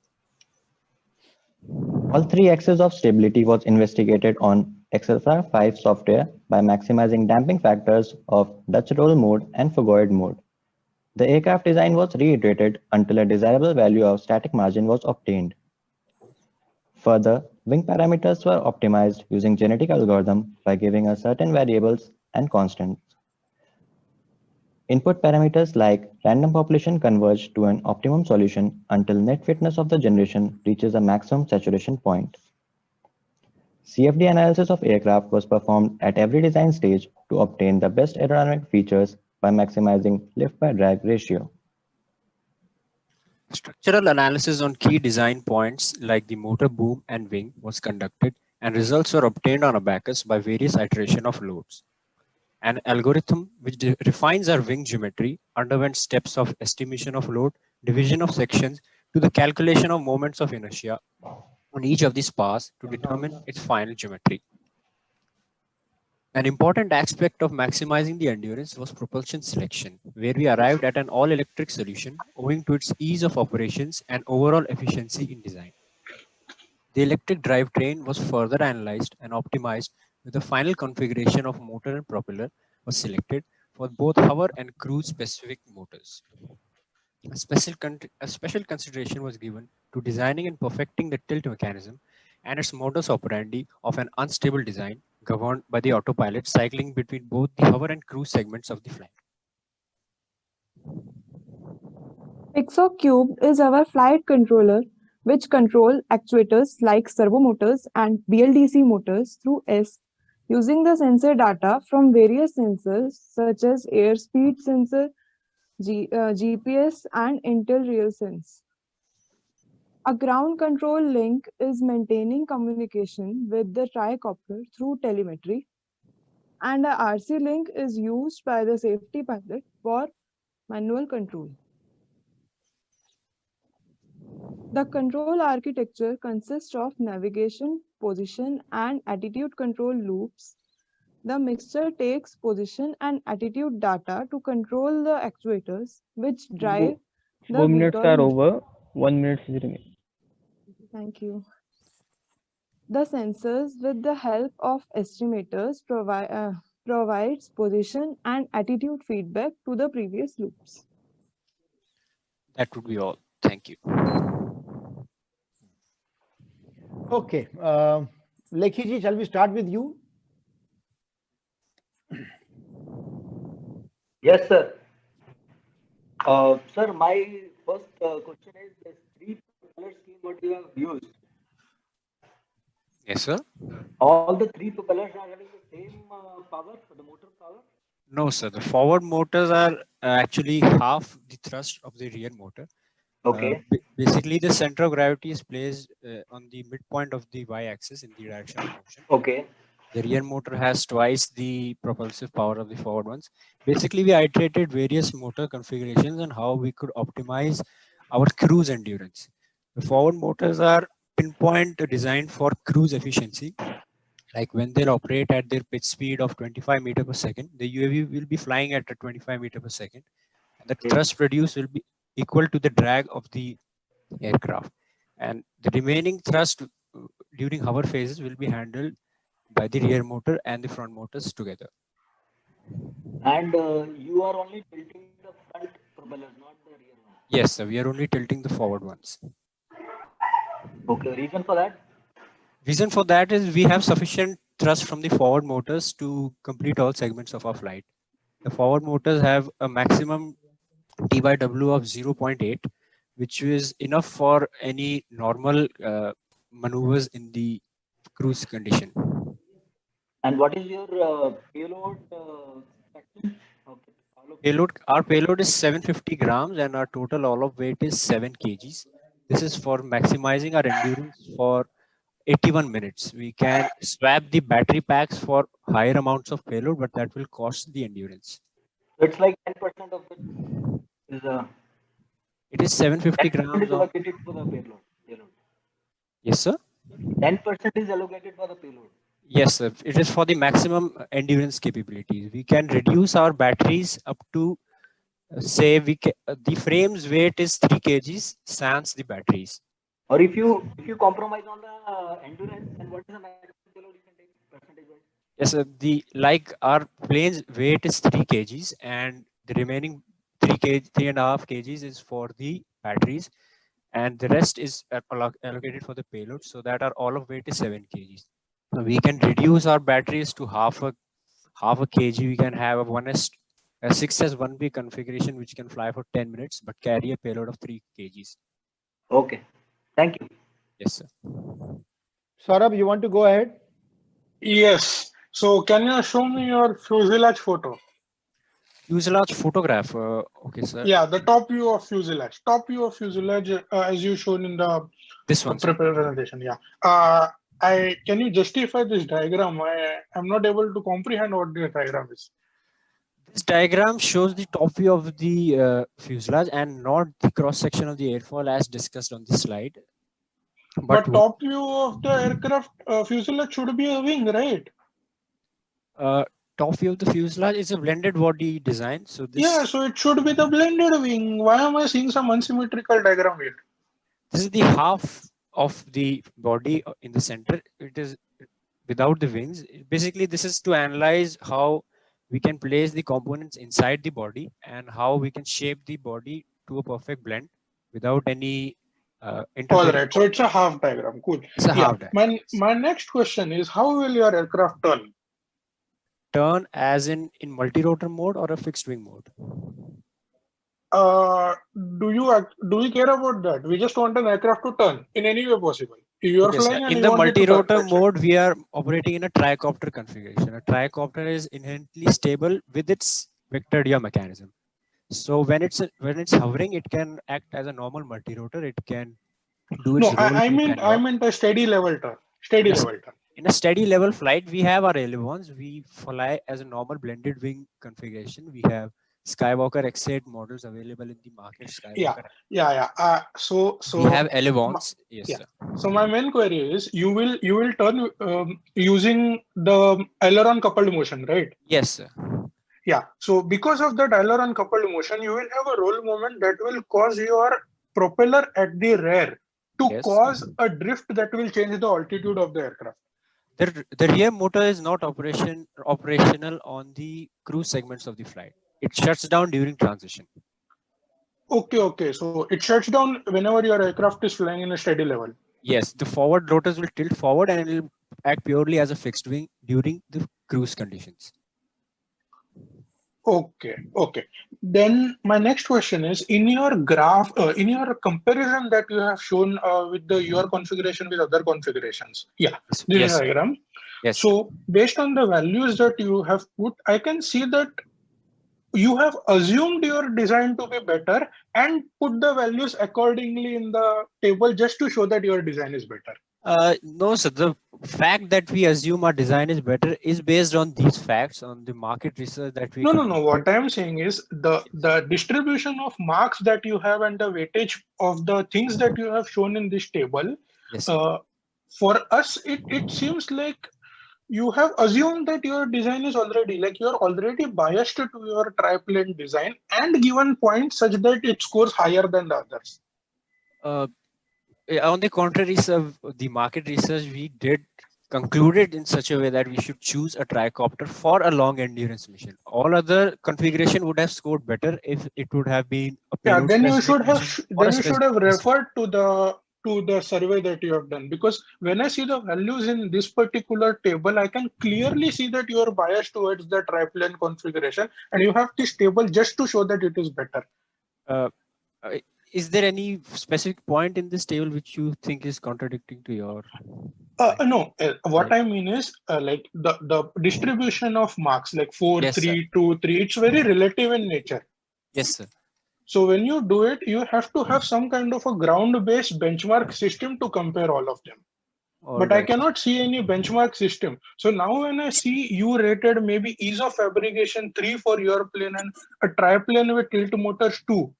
All three axes of stability was investigated on XFR5 software by maximizing damping factors of Dutch roll mode and Fagoid mode. The aircraft design was reiterated until a desirable value of static margin was obtained. Further, wing parameters were optimized using genetic algorithm by giving us certain variables and constants. Input parameters like random population converge to an optimum solution until net fitness of the generation reaches a maximum saturation point. CFD analysis of aircraft was performed at every design stage to obtain the best aerodynamic features by maximizing lift by drag ratio. Structural analysis on key design points like the motor boom and wing was conducted, and results were obtained on Abacus by various iteration of loads. An algorithm which refines our wing geometry underwent steps of estimation of load, division of sections, to the calculation of moments of inertia on each of these paths to determine its final geometry. An important aspect of maximizing the endurance was propulsion selection, where we arrived at an all-electric solution owing to its ease of operations and overall efficiency in design. The electric drivetrain was further analyzed and optimized, with the final configuration of motor and propeller was selected for both hover and cruise specific motors. A special consideration was given to designing and perfecting the tilt mechanism and its modus operandi of an unstable design governed by the autopilot cycling between both the hover and cruise segments of the flight. PixoCube is our flight controller, which control actuators like servo motors and BLDC motors through S using the sensor data from various sensors such as airspeed sensor, GPS, and Intel RealSense. A ground control link is maintaining communication with the tricopter through telemetry, and a RC link is used by the safety pilot for manual control. The control architecture consists of navigation, position, and attitude control loops. The mixture takes position and attitude data to control the actuators, which drive the 4 minutes VTOL are engine. over. 1 minute is remaining. Thank you. The sensors, with the help of estimators, provides position and attitude feedback to the previous loops. That would be all. Thank you. Okay, Lekhi ji, shall we start with you? Yes, sir. Sir, my first question is this three propeller scheme what you have used. Yes, sir. All the three propellers are having the same power for the motor power? No, sir. The forward motors are actually half the thrust of the rear motor. Okay. Basically, the center of gravity is placed on the midpoint of the y-axis in the direction of motion. Okay. The rear motor has twice the propulsive power of the forward ones. Basically, we iterated various motor configurations and how we could optimize our cruise endurance. The forward motors are pinpoint designed for cruise efficiency. Like when they'll operate at their pitch speed of 25 meters per second, the UAV will be flying at a 25 meters per second. And the thrust produced will be equal to the drag of the aircraft. And the remaining thrust during hover phases will be handled by the rear motor and the front motors together. And you are only tilting the front propellers, not the rear one. Yes, sir. We are only tilting the forward ones. Okay. Reason for that? Reason for that is we have sufficient thrust from the forward motors to complete all segments of our flight. The forward motors have a maximum T by W of 0.8, which is enough for any normal maneuvers in the cruise condition. And what is your payload section? Okay. Payload, our payload is 750 grams and our total all-up weight is 7 kgs. This is for maximizing our endurance for 81 minutes. We can swap the battery packs for higher amounts of payload, but that will cost the endurance. So it's like 10% of it is it is 750 grams is allocated for the payload. Yes, sir. 10% is allocated for the payload. Yes, sir. It is for the maximum endurance capabilities. We can reduce our batteries up to say we can, the frame's weight is 3 kgs sans the batteries. Or if you compromise on the endurance, then what is the maximum payload you can take percentage-wise? Yes, sir. The like our plane's weight is 3 kgs and the remaining 3.5 kgs is for the batteries, and the rest is allocated for the payload, so that our all of weight is 7 kgs. So we can reduce our batteries to half a kg. We can have a 6S1B configuration which can fly for 10 minutes but carry a payload of 3 kgs. Okay, thank you. Yes, sir. Saurabh, you want to go ahead? Yes. So can you show me your fuselage photo? fuselage photograph. Okay, sir. Yeah, the top view of fuselage. Top view of fuselage, as you shown in the This one, sir. presentation. Yeah. Can you justify this diagram? I am not able to comprehend what this diagram is. This diagram shows the top view of the fuselage and not the cross section of the airfoil as discussed on the slide. But top view of the aircraft fuselage should be a wing, right? Top view of the fuselage is a blended body design. So this, yeah, so it should be the blended wing. Why am I seeing some unsymmetrical diagram here? This is the half of the body in the center. It is without the wings. Basically, this is to analyze how we can place the components inside the body and how we can shape the body to a perfect blend without any all right, so it's a half diagram. Cool. It's a half diagram. My next question is, how will your aircraft turn? Turn as in multi-rotor mode or a fixed wing mode? Do we care about that? We just want an aircraft to turn in any way possible. If you are flying and in the multi-rotor mode, we are operating in a tricopter configuration. A tricopter is inherently stable with its vector yaw mechanism. So when it's hovering, it can act as a normal multi-rotor. It can do its role. I meant a steady level turn. Steady level turn. In a steady level flight, we have our ailerons. We fly as a normal blended wing configuration. We have Skywalker X8 models available in the market. Skywalker. So we have ailerons. Yes, sir. So my main query is, you will turn using the aileron coupled motion, right? Yes, sir. Yeah. So because of that aileron coupled motion, you will have a roll moment that will cause your propeller at the rear to cause a drift that will change the altitude of the aircraft. The rear motor is not operational on the cruise segments of the flight. It shuts down during transition. Okay. So it shuts down whenever your aircraft is flying in a steady level. Yes, the forward rotors will tilt forward and it will act purely as a fixed wing during the cruise conditions. Okay. Then my next question is, in your graph, in your comparison that you have shown with your configuration with other configurations. Yeah, this is diagram. Yes. So based on the values that you have put, I can see that you have assumed your design to be better and put the values accordingly in the table just to show that your design is better. No, sir. The fact that we assume our design is better is based on these facts, on the market research that we. No. What I'm saying is the distribution of marks that you have and the weightage of the things that you have shown in this table. Yes, for us, it seems like you have assumed that your design is already, like you're already biased to your triplane design and given points such that it scores higher than the others. On the contrary, sir, the market research we did concluded in such a way that we should choose a tricopter for a long endurance mission. All other configuration would have scored better if it would have been a payload. Then you should have referred to the survey that you have done, because when I see the values in this particular table, I can clearly see that you are biased towards the triplane configuration, and you have this table just to show that it is better. Is there any specific point in this table which you think is contradicting to your? No. What I mean is like the distribution of marks, like 4, 3, 2, 3. It's very relative in nature. Yes, sir. So when you do it, you have to have some kind of a ground-based benchmark system to compare all of them. But I cannot see any benchmark system. So now when I see you rated maybe ease of fabrication 3 for your plane and a triplane with tilt motors 2,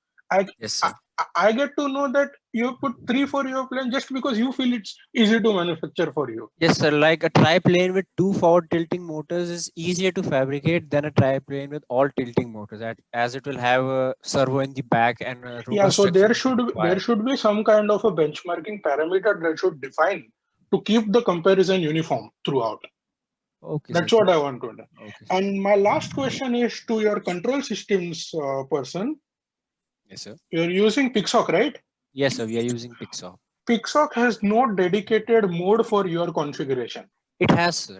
I get to know that you put 3 for your plane just because you feel it's easy to manufacture for you. Yes, sir. Like a triplane with 2 forward tilting motors is easier to fabricate than a triplane with all tilting motors, as it will have a servo in the back and a so there should be some kind of a benchmarking parameter that should define to keep the comparison uniform throughout. Okay. That's what I want to know. Okay. And my last question is to your control systems person. Yes, sir. You're using Pixhawk, right? Yes, sir. We are using Pixhawk. Pixhawk has no dedicated mode for your configuration. It has, sir.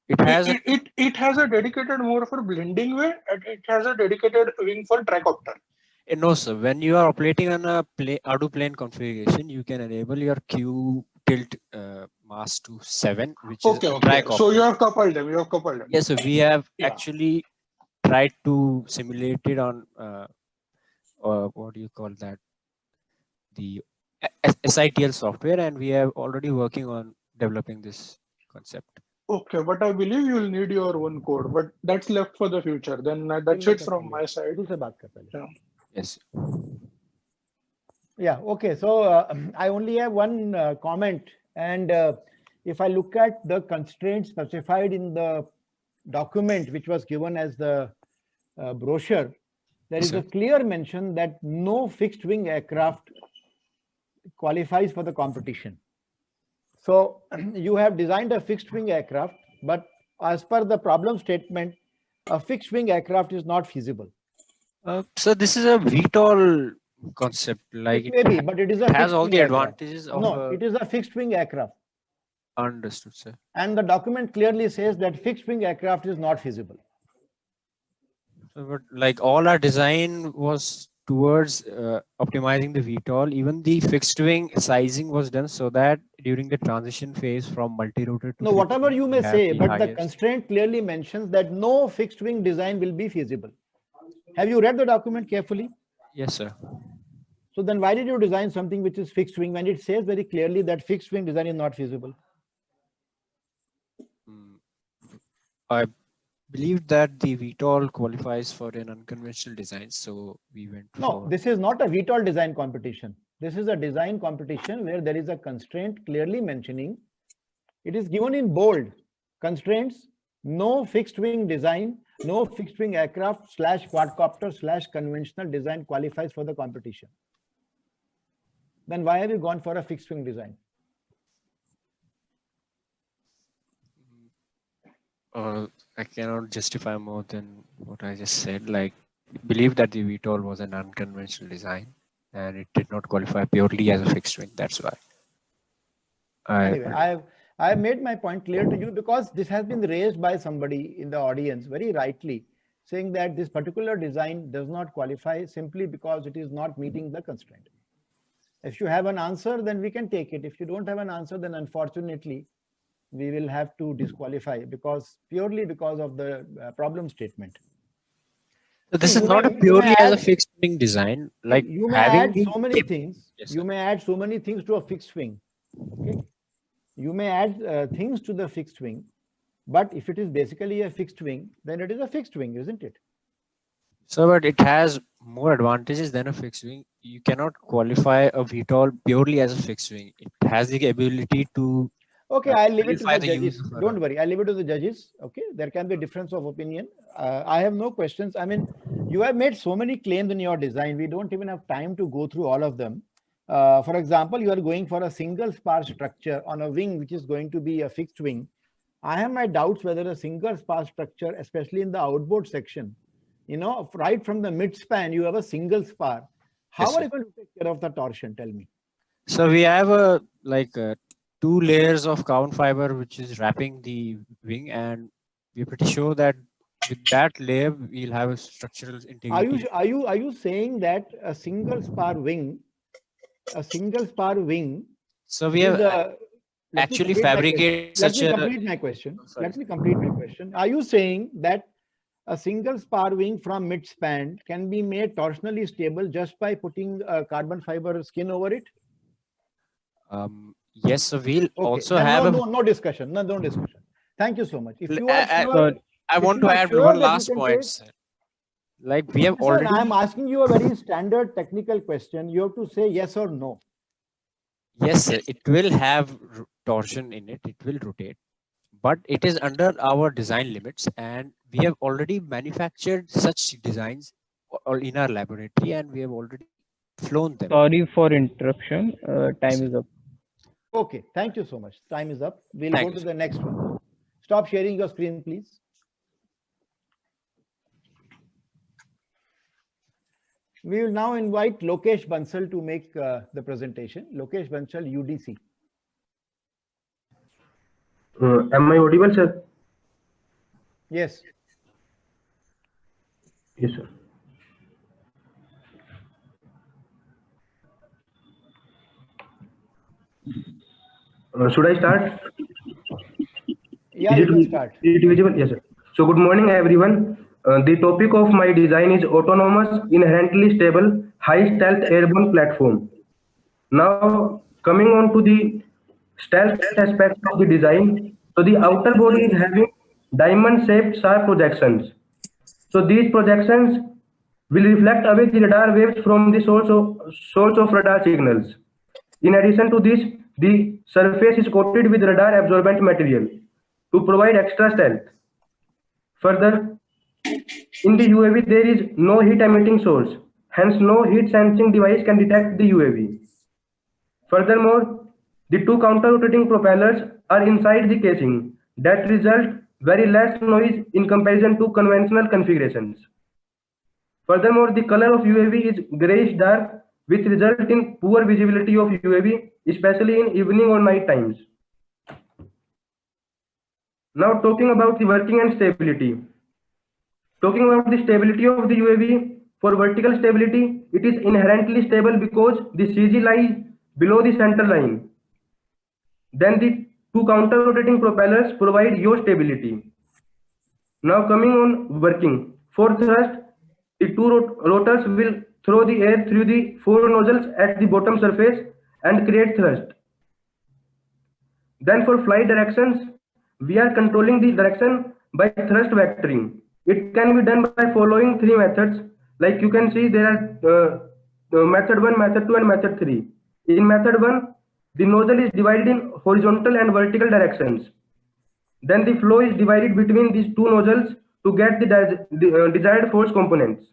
It has a dedicated mode for blending wing, and it has a dedicated wing for tricopter. No, sir. When you are operating on a ADU plane configuration, you can enable your Q tilt mass to 7, which is tricopter. So you have coupled them. Yes, sir. We have actually tried to simulate it on what do you call that, the SITL software, and we are already working on developing this concept. Okay, but I believe you will need your own code, but that's left for the future. Then that's it from my side. Yeah. Yes. Yeah, okay. So I only have one comment. And if I look at the constraints specified in the document, which was given as the brochure, there is a clear mention that no fixed wing aircraft qualifies for the competition. So you have designed a fixed wing aircraft, but as per the problem statement, a fixed wing aircraft is not feasible. So this is a VTOL concept, like it may be, but it is a has fixed all wing the aircraft. advantages of No, it is a fixed wing aircraft. Understood, sir. And the document clearly says that fixed wing aircraft is not feasible. So, but like all our design was towards optimizing the VTOL. Even the fixed wing sizing was done so that during the transition phase from multi-rotor to No, whatever you may say, but the highest. constraint clearly mentions that no fixed wing design will be feasible. Have you read the document carefully? Yes, sir. So then why did you design something which is fixed wing when it says very clearly that fixed wing design is not feasible? I believe that the VTOL qualifies for an unconventional design, so we went No, for... this is not a VTOL design competition. This is a design competition where there is a constraint clearly mentioning, it is given in bold, constraints, no fixed wing design, no fixed wing aircraft / quadcopter / conventional design qualifies for the competition. Then why have you gone for a fixed wing design? I cannot justify more than what I just said. Like, believe that the VTOL was an unconventional design and it did not qualify purely as a fixed wing. That's why. Anyway, I have made my point clear to you because this has been raised by somebody in the audience very rightly, saying that this particular design does not qualify simply because it is not meeting the constraint. If you have an answer, then we can take it. If you don't have an answer, then unfortunately, we will have to disqualify purely because of the problem statement. So this is not a purely as a fixed wing design. Like you may having add so many things. Yes, you may add so many things to a fixed wing. Okay, you may add things to the fixed wing, but if it is basically a fixed wing, then it is a fixed wing, isn't it? So, but it has more advantages than a fixed wing. You cannot qualify a VTOL purely as a fixed wing. It has the ability to. Okay, I'll leave it to the judges. Don't worry, I'll leave it to the judges. Okay, there can be a difference of opinion. I have no questions. I mean, you have made so many claims in your design. We don't even have time to go through all of them. For example, you are going for a single spar structure on a wing, which is going to be a fixed wing. I have my doubts whether a single spar structure, especially in the outboard section, you know, right from the mid span, you have a single spar. How are you going to take care of the torsion? Tell me. So we have a two layers of carbon fiber which is wrapping the wing, and we're pretty sure that with that layer we'll have a structural integrity. Are you saying that a single spar wing? So we have actually fabricated such a. Let me complete my question. Are you saying that a single spar wing from mid span can be made torsionally stable just by putting a carbon fiber skin over it? Yes, so we'll also have no discussion. No discussion. Thank you so much. If you are sure, I want to add one last point, sir. Like we have already. I'm asking you a very standard technical question. You have to say yes or no. Yes, sir. It will have torsion in it. It will rotate, but it is under our design limits, and we have already manufactured such designs in our laboratory, and we have already flown them. Sorry for interruption. Time is up. Okay, thank you so much. Time is up. We'll go to the next one. Stop sharing your screen, please. We will now invite Lokesh Bansal to make the presentation. Lokesh Bansal, UDC. Am I audible, sir? Yes. Yes, sir. Should I start? Yeah, you can start. Yes, sir. So good morning, everyone. The topic of my design is autonomous, inherently stable, high stealth airborne platform. Now, coming on to the stealth aspect of the design. So the outer body is having diamond-shaped sharp projections. So these projections will reflect away the radar waves from the source of radar signals. In addition to this, the surface is coated with radar absorbent material to provide extra stealth. Further, in the UAV, there is no heat emitting source, hence no heat sensing device can detect the UAV. Furthermore, the two counter-rotating propellers are inside the casing that result very less noise in comparison to conventional configurations. Furthermore, the color of UAV is grayish dark, which result in poor visibility of UAV, especially in evening or night times. Now talking about the working and stability. Talking about the stability of the UAV, for vertical stability, it is inherently stable because the CG lies below the center line. Then the two counter-rotating propellers provide yaw stability. Now coming on working. For thrust, the two rotors will throw the air through the four nozzles at the bottom surface and create thrust. Then for flight directions, we are controlling the direction by thrust vectoring. It can be done by following three methods. Like you can see, there are method 1, method 2, and method 3. In method 1, the nozzle is divided in horizontal and vertical directions. Then the flow is divided between these two nozzles to get the desired force components.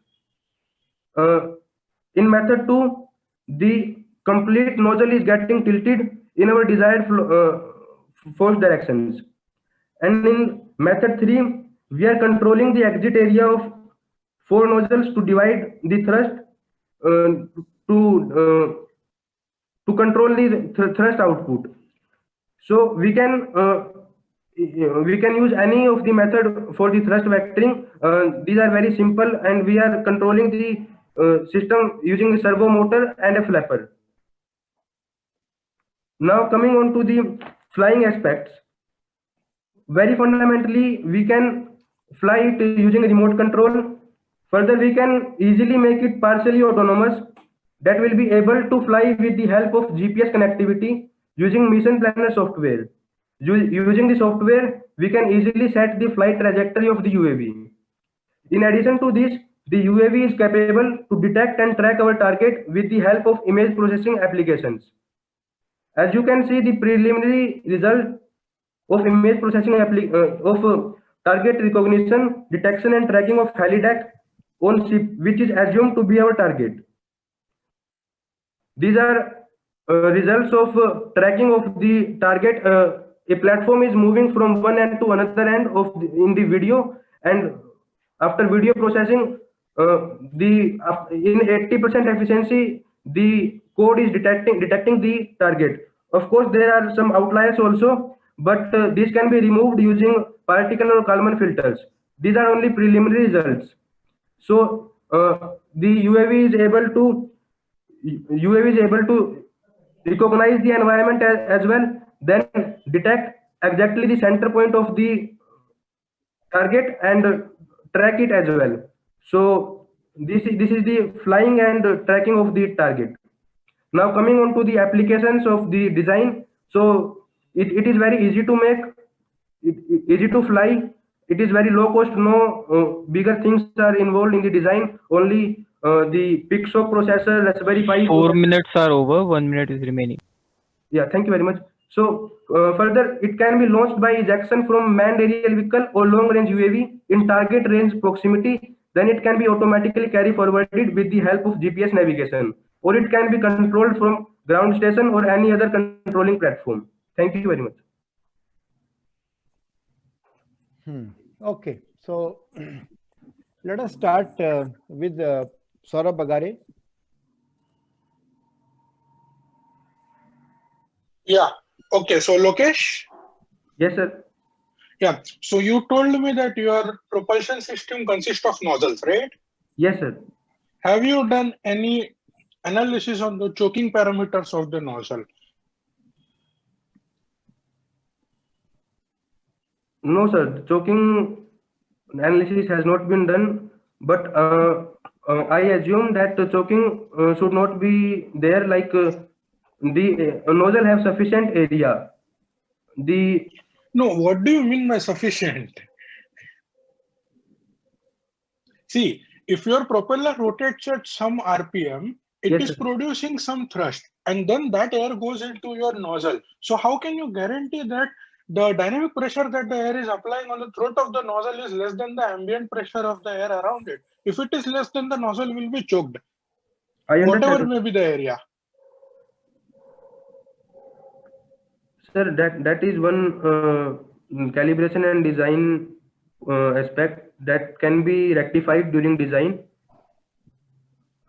In method 2, the complete nozzle is getting tilted in our desired force directions. And in method 3, we are controlling the exit area of four nozzles to divide the thrust to control the thrust output. So we can use any of the method for the thrust vectoring. These are very simple, and we are controlling the system using a servo motor and a flapper. Now coming on to the flying aspects. Very fundamentally, we can fly it using a remote control. Further, we can easily make it partially autonomous, that will be able to fly with the help of GPS connectivity using mission planner software. Using the software, we can easily set the flight trajectory of the UAV. In addition to this, the UAV is capable to detect and track our target with the help of image processing applications. As you can see, the preliminary result of image processing of target recognition, detection, and tracking of helideck on ship, which is assumed to be our target. These are results of tracking of the target. A platform is moving from one end to another end in the video, and after video processing, in 80% efficiency, the code is detecting the target. Of course, there are some outliers also, but these can be removed using particle or Kalman filters. These are only preliminary results. So the UAV is able to recognize the environment as well, then detect exactly the center point of the target and track it as well. So this is the flying and tracking of the target. Now coming on to the applications of the design. So it is very easy to make, easy to fly. It is very low cost. No bigger things are involved in the design. Only the PICSOC processor, Raspberry Pi. 4 minutes are over. 1 minute is remaining. Yeah, thank you very much. So further, it can be launched by ejection from manned aerial vehicle or long-range UAV in target range proximity. Then it can be automatically carry forwarded with the help of GPS navigation, or it can be controlled from ground station or any other controlling platform. Thank you very much. Okay, so let us start with Saurabh Bagare. Yeah. Okay. So Lokesh. Yes, sir. Yeah. So you told me that your propulsion system consists of nozzles, right? Yes, sir. Have you done any analysis on the choking parameters of the nozzle? No, sir. Choking analysis has not been done, but I assume that the choking should not be there. Like the nozzle have sufficient area. The No, what do you mean by sufficient? See, if your propeller rotates at some RPM, it Yes, is sir. producing some thrust, and then that air goes into your nozzle. So how can you guarantee that the dynamic pressure that the air is applying on the throat of the nozzle is less than the ambient pressure of the air around it? If it is less, then the nozzle will be choked, I whatever understand, may be the area. sir. That is one calibration and design aspect that can be rectified during design.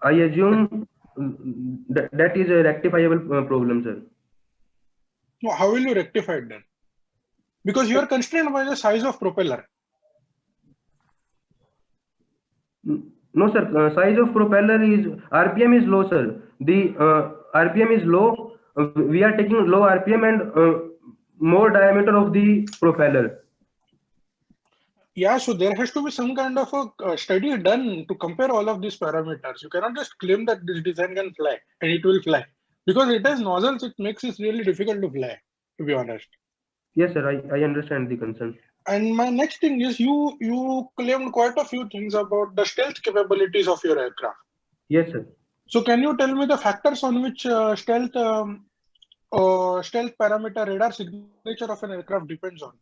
I assume that is a rectifiable problem, sir. So how will you rectify it then? Because you are constrained by the size of propeller. No, sir. Size of propeller is RPM is low, sir. The RPM is low. We are taking low RPM and more diameter of the propeller. Yeah, so there has to be some kind of a study done to compare all of these parameters. You cannot just claim that this design can fly and it will fly. Because it has nozzles, it makes it really difficult to fly, to be honest. Yes, sir. I understand the concern. And my next thing is you claimed quite a few things about the stealth capabilities of your aircraft. Yes, sir. So can you tell me the factors on which stealth parameter radar signature of an aircraft depends on?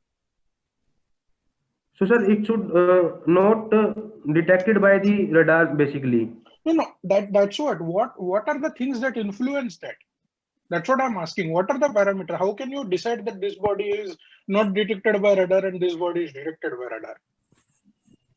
So, sir, it should not detected by the radar basically. No, that's what. What are the things that influence that? That's what I'm asking. What are the parameters? How can you decide that this body is not detected by radar and this body is detected by radar?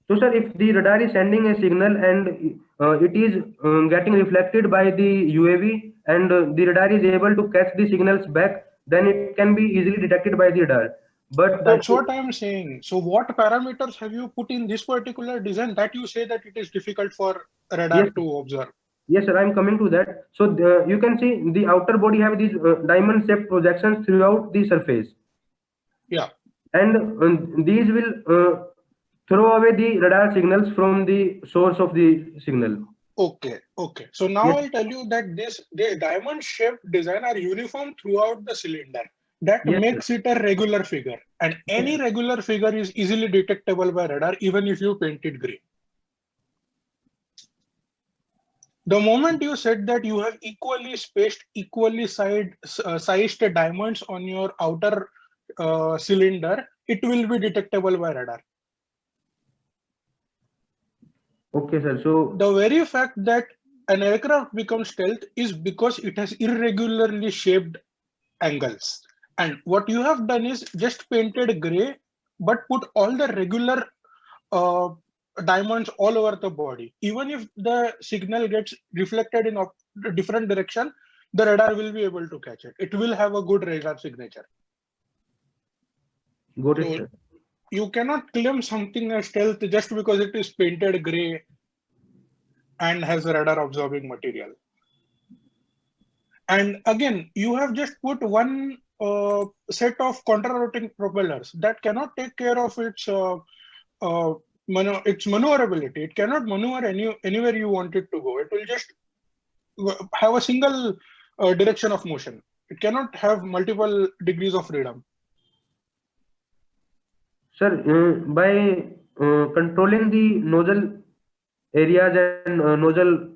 So, sir, if the radar is sending a signal and it is getting reflected by the UAV and the radar is able to catch the signals back, then it can be easily detected by the radar. But That's what I'm saying. So what parameters have you put in this particular design that you say that it is difficult for radar Yes. to observe? Yes, sir, I'm coming to that. So you can see the outer body have these diamond-shaped projections throughout the surface. Yeah. And these will throw away the radar signals from the source of the signal. Okay. So now Yes. I'll tell you that this diamond-shaped design are uniform throughout the cylinder. That Yes, makes it a regular figure. And any regular figure is easily detectable by radar, even if you paint it green. The moment you said that you have equally spaced, equally sized diamonds on your outer cylinder, it will be detectable by radar. Okay, sir. So the very fact that an aircraft becomes stealth is because it has irregularly shaped angles. And what you have done is just painted gray, but put all the regular diamonds all over the body. Even if the signal gets reflected in a different direction, the radar will be able to catch it. It will have a good radar signature. got it, sir. You cannot claim something as stealth just because it is painted gray and has a radar absorbing material. And again, you have just put one set of contra-rotating propellers that cannot take care of its maneuverability. It cannot maneuver anywhere you want it to go. It will just have a single direction of motion. It cannot have multiple degrees of freedom. Sir, by controlling the nozzle areas and nozzle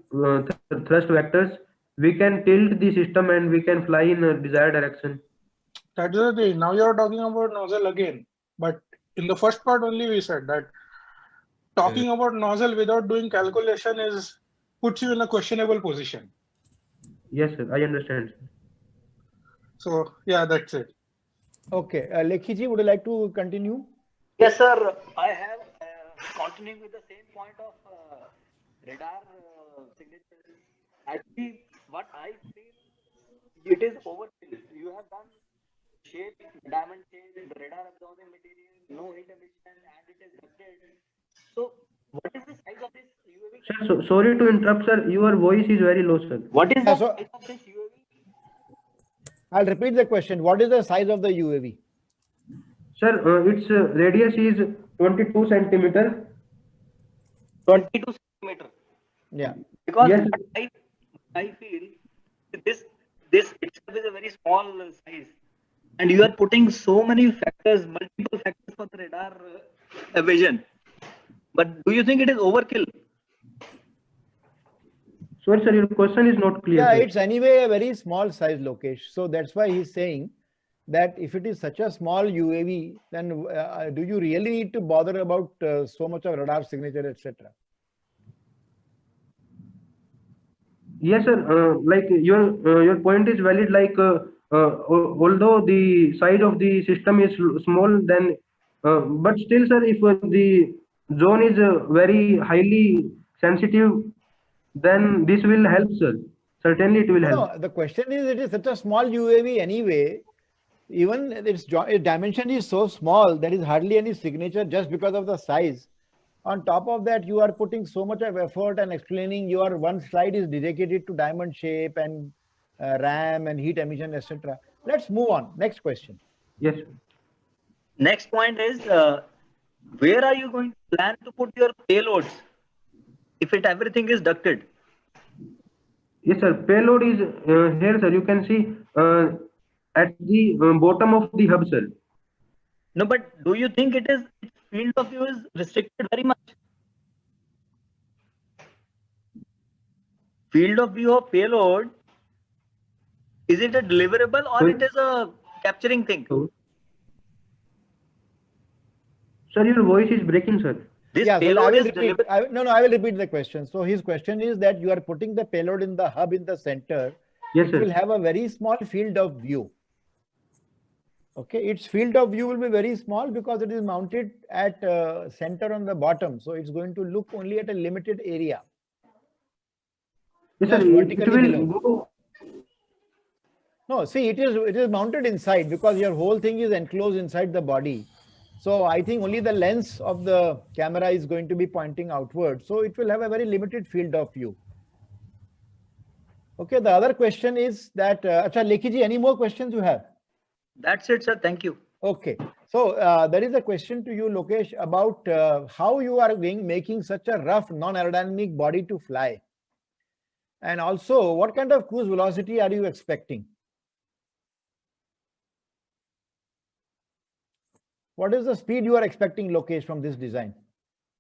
thrust vectors, we can tilt the system and we can fly in a desired direction. That's the thing. Now you're talking about nozzle again. But in the first part only we said that talking about nozzle without doing calculation puts you in a questionable position. Yes, sir. I understand. So yeah, that's it. Okay, Lekhiji, would you like to continue? Yes, sir. I have continuing with the same point of radar signature. Actually, what I feel, it is overkill. You have done shape, diamond shape, the radar absorbing material, no heat emission, and it is ducted. So, what is the size of this UAV? Sir, so, sorry to interrupt, sir. Your voice is very low, sir. What is the size of this UAV? I'll repeat the question. What is the size of the UAV? Sir, its radius is 22 centimeter. 22 centimeter. Yeah. Because Yes. what I feel this itself is a very small size, and you are putting so many factors, multiple factors for the radar vision. But do you think it is overkill? Sorry, sir, your question is not clear. Yeah, sir. it's anyway a very small size, Lokesh. So that's why he's saying that if it is such a small UAV, then do you really need to bother about so much of radar signature, etc.? Yes, sir. Like your point is valid. Like although the size of the system is small, then but still, sir, if the zone is very highly sensitive, then this will help, sir. Certainly, it will help. No, the question is, it is such a small UAV anyway. Even its dimension is so small, there is hardly any signature just because of the size. On top of that, you are putting so much of effort and explaining your one slide is dedicated to diamond shape and RAM and heat emission, etc. Let's move on. Next question. Yes. Next point is, where are you going to plan to put your payloads if everything is ducted? Yes, sir. Payload is here, sir. You can see at the bottom of the hub, sir. No, but do you think its field of view is restricted very much? Field of view of payload, is it a deliverable or it is a capturing thing? Sir, your voice is breaking, sir. This Yeah, so I payload will is repeat. I will repeat the question. So his question is that you are putting the payload in the hub in the center. Yes, it sir. will have a very small field of view. Okay, its field of view will be very small because it is mounted at center on the bottom. So it's going to look only at a limited area. Yes, sir. Just It vertically will below. go. No, see, it is mounted inside because your whole thing is enclosed inside the body. So I think only the lens of the camera is going to be pointing outward. So it will have a very limited field of view. Okay, the other question is that, Acha Lekhi, any more questions you have? That's it, sir. Thank you. Okay, so there is a question to you, Lokesh, about how you are making such a rough non-aerodynamic body to fly. And also, what kind of cruise velocity are you expecting? What is the speed you are expecting, Lokesh, from this design?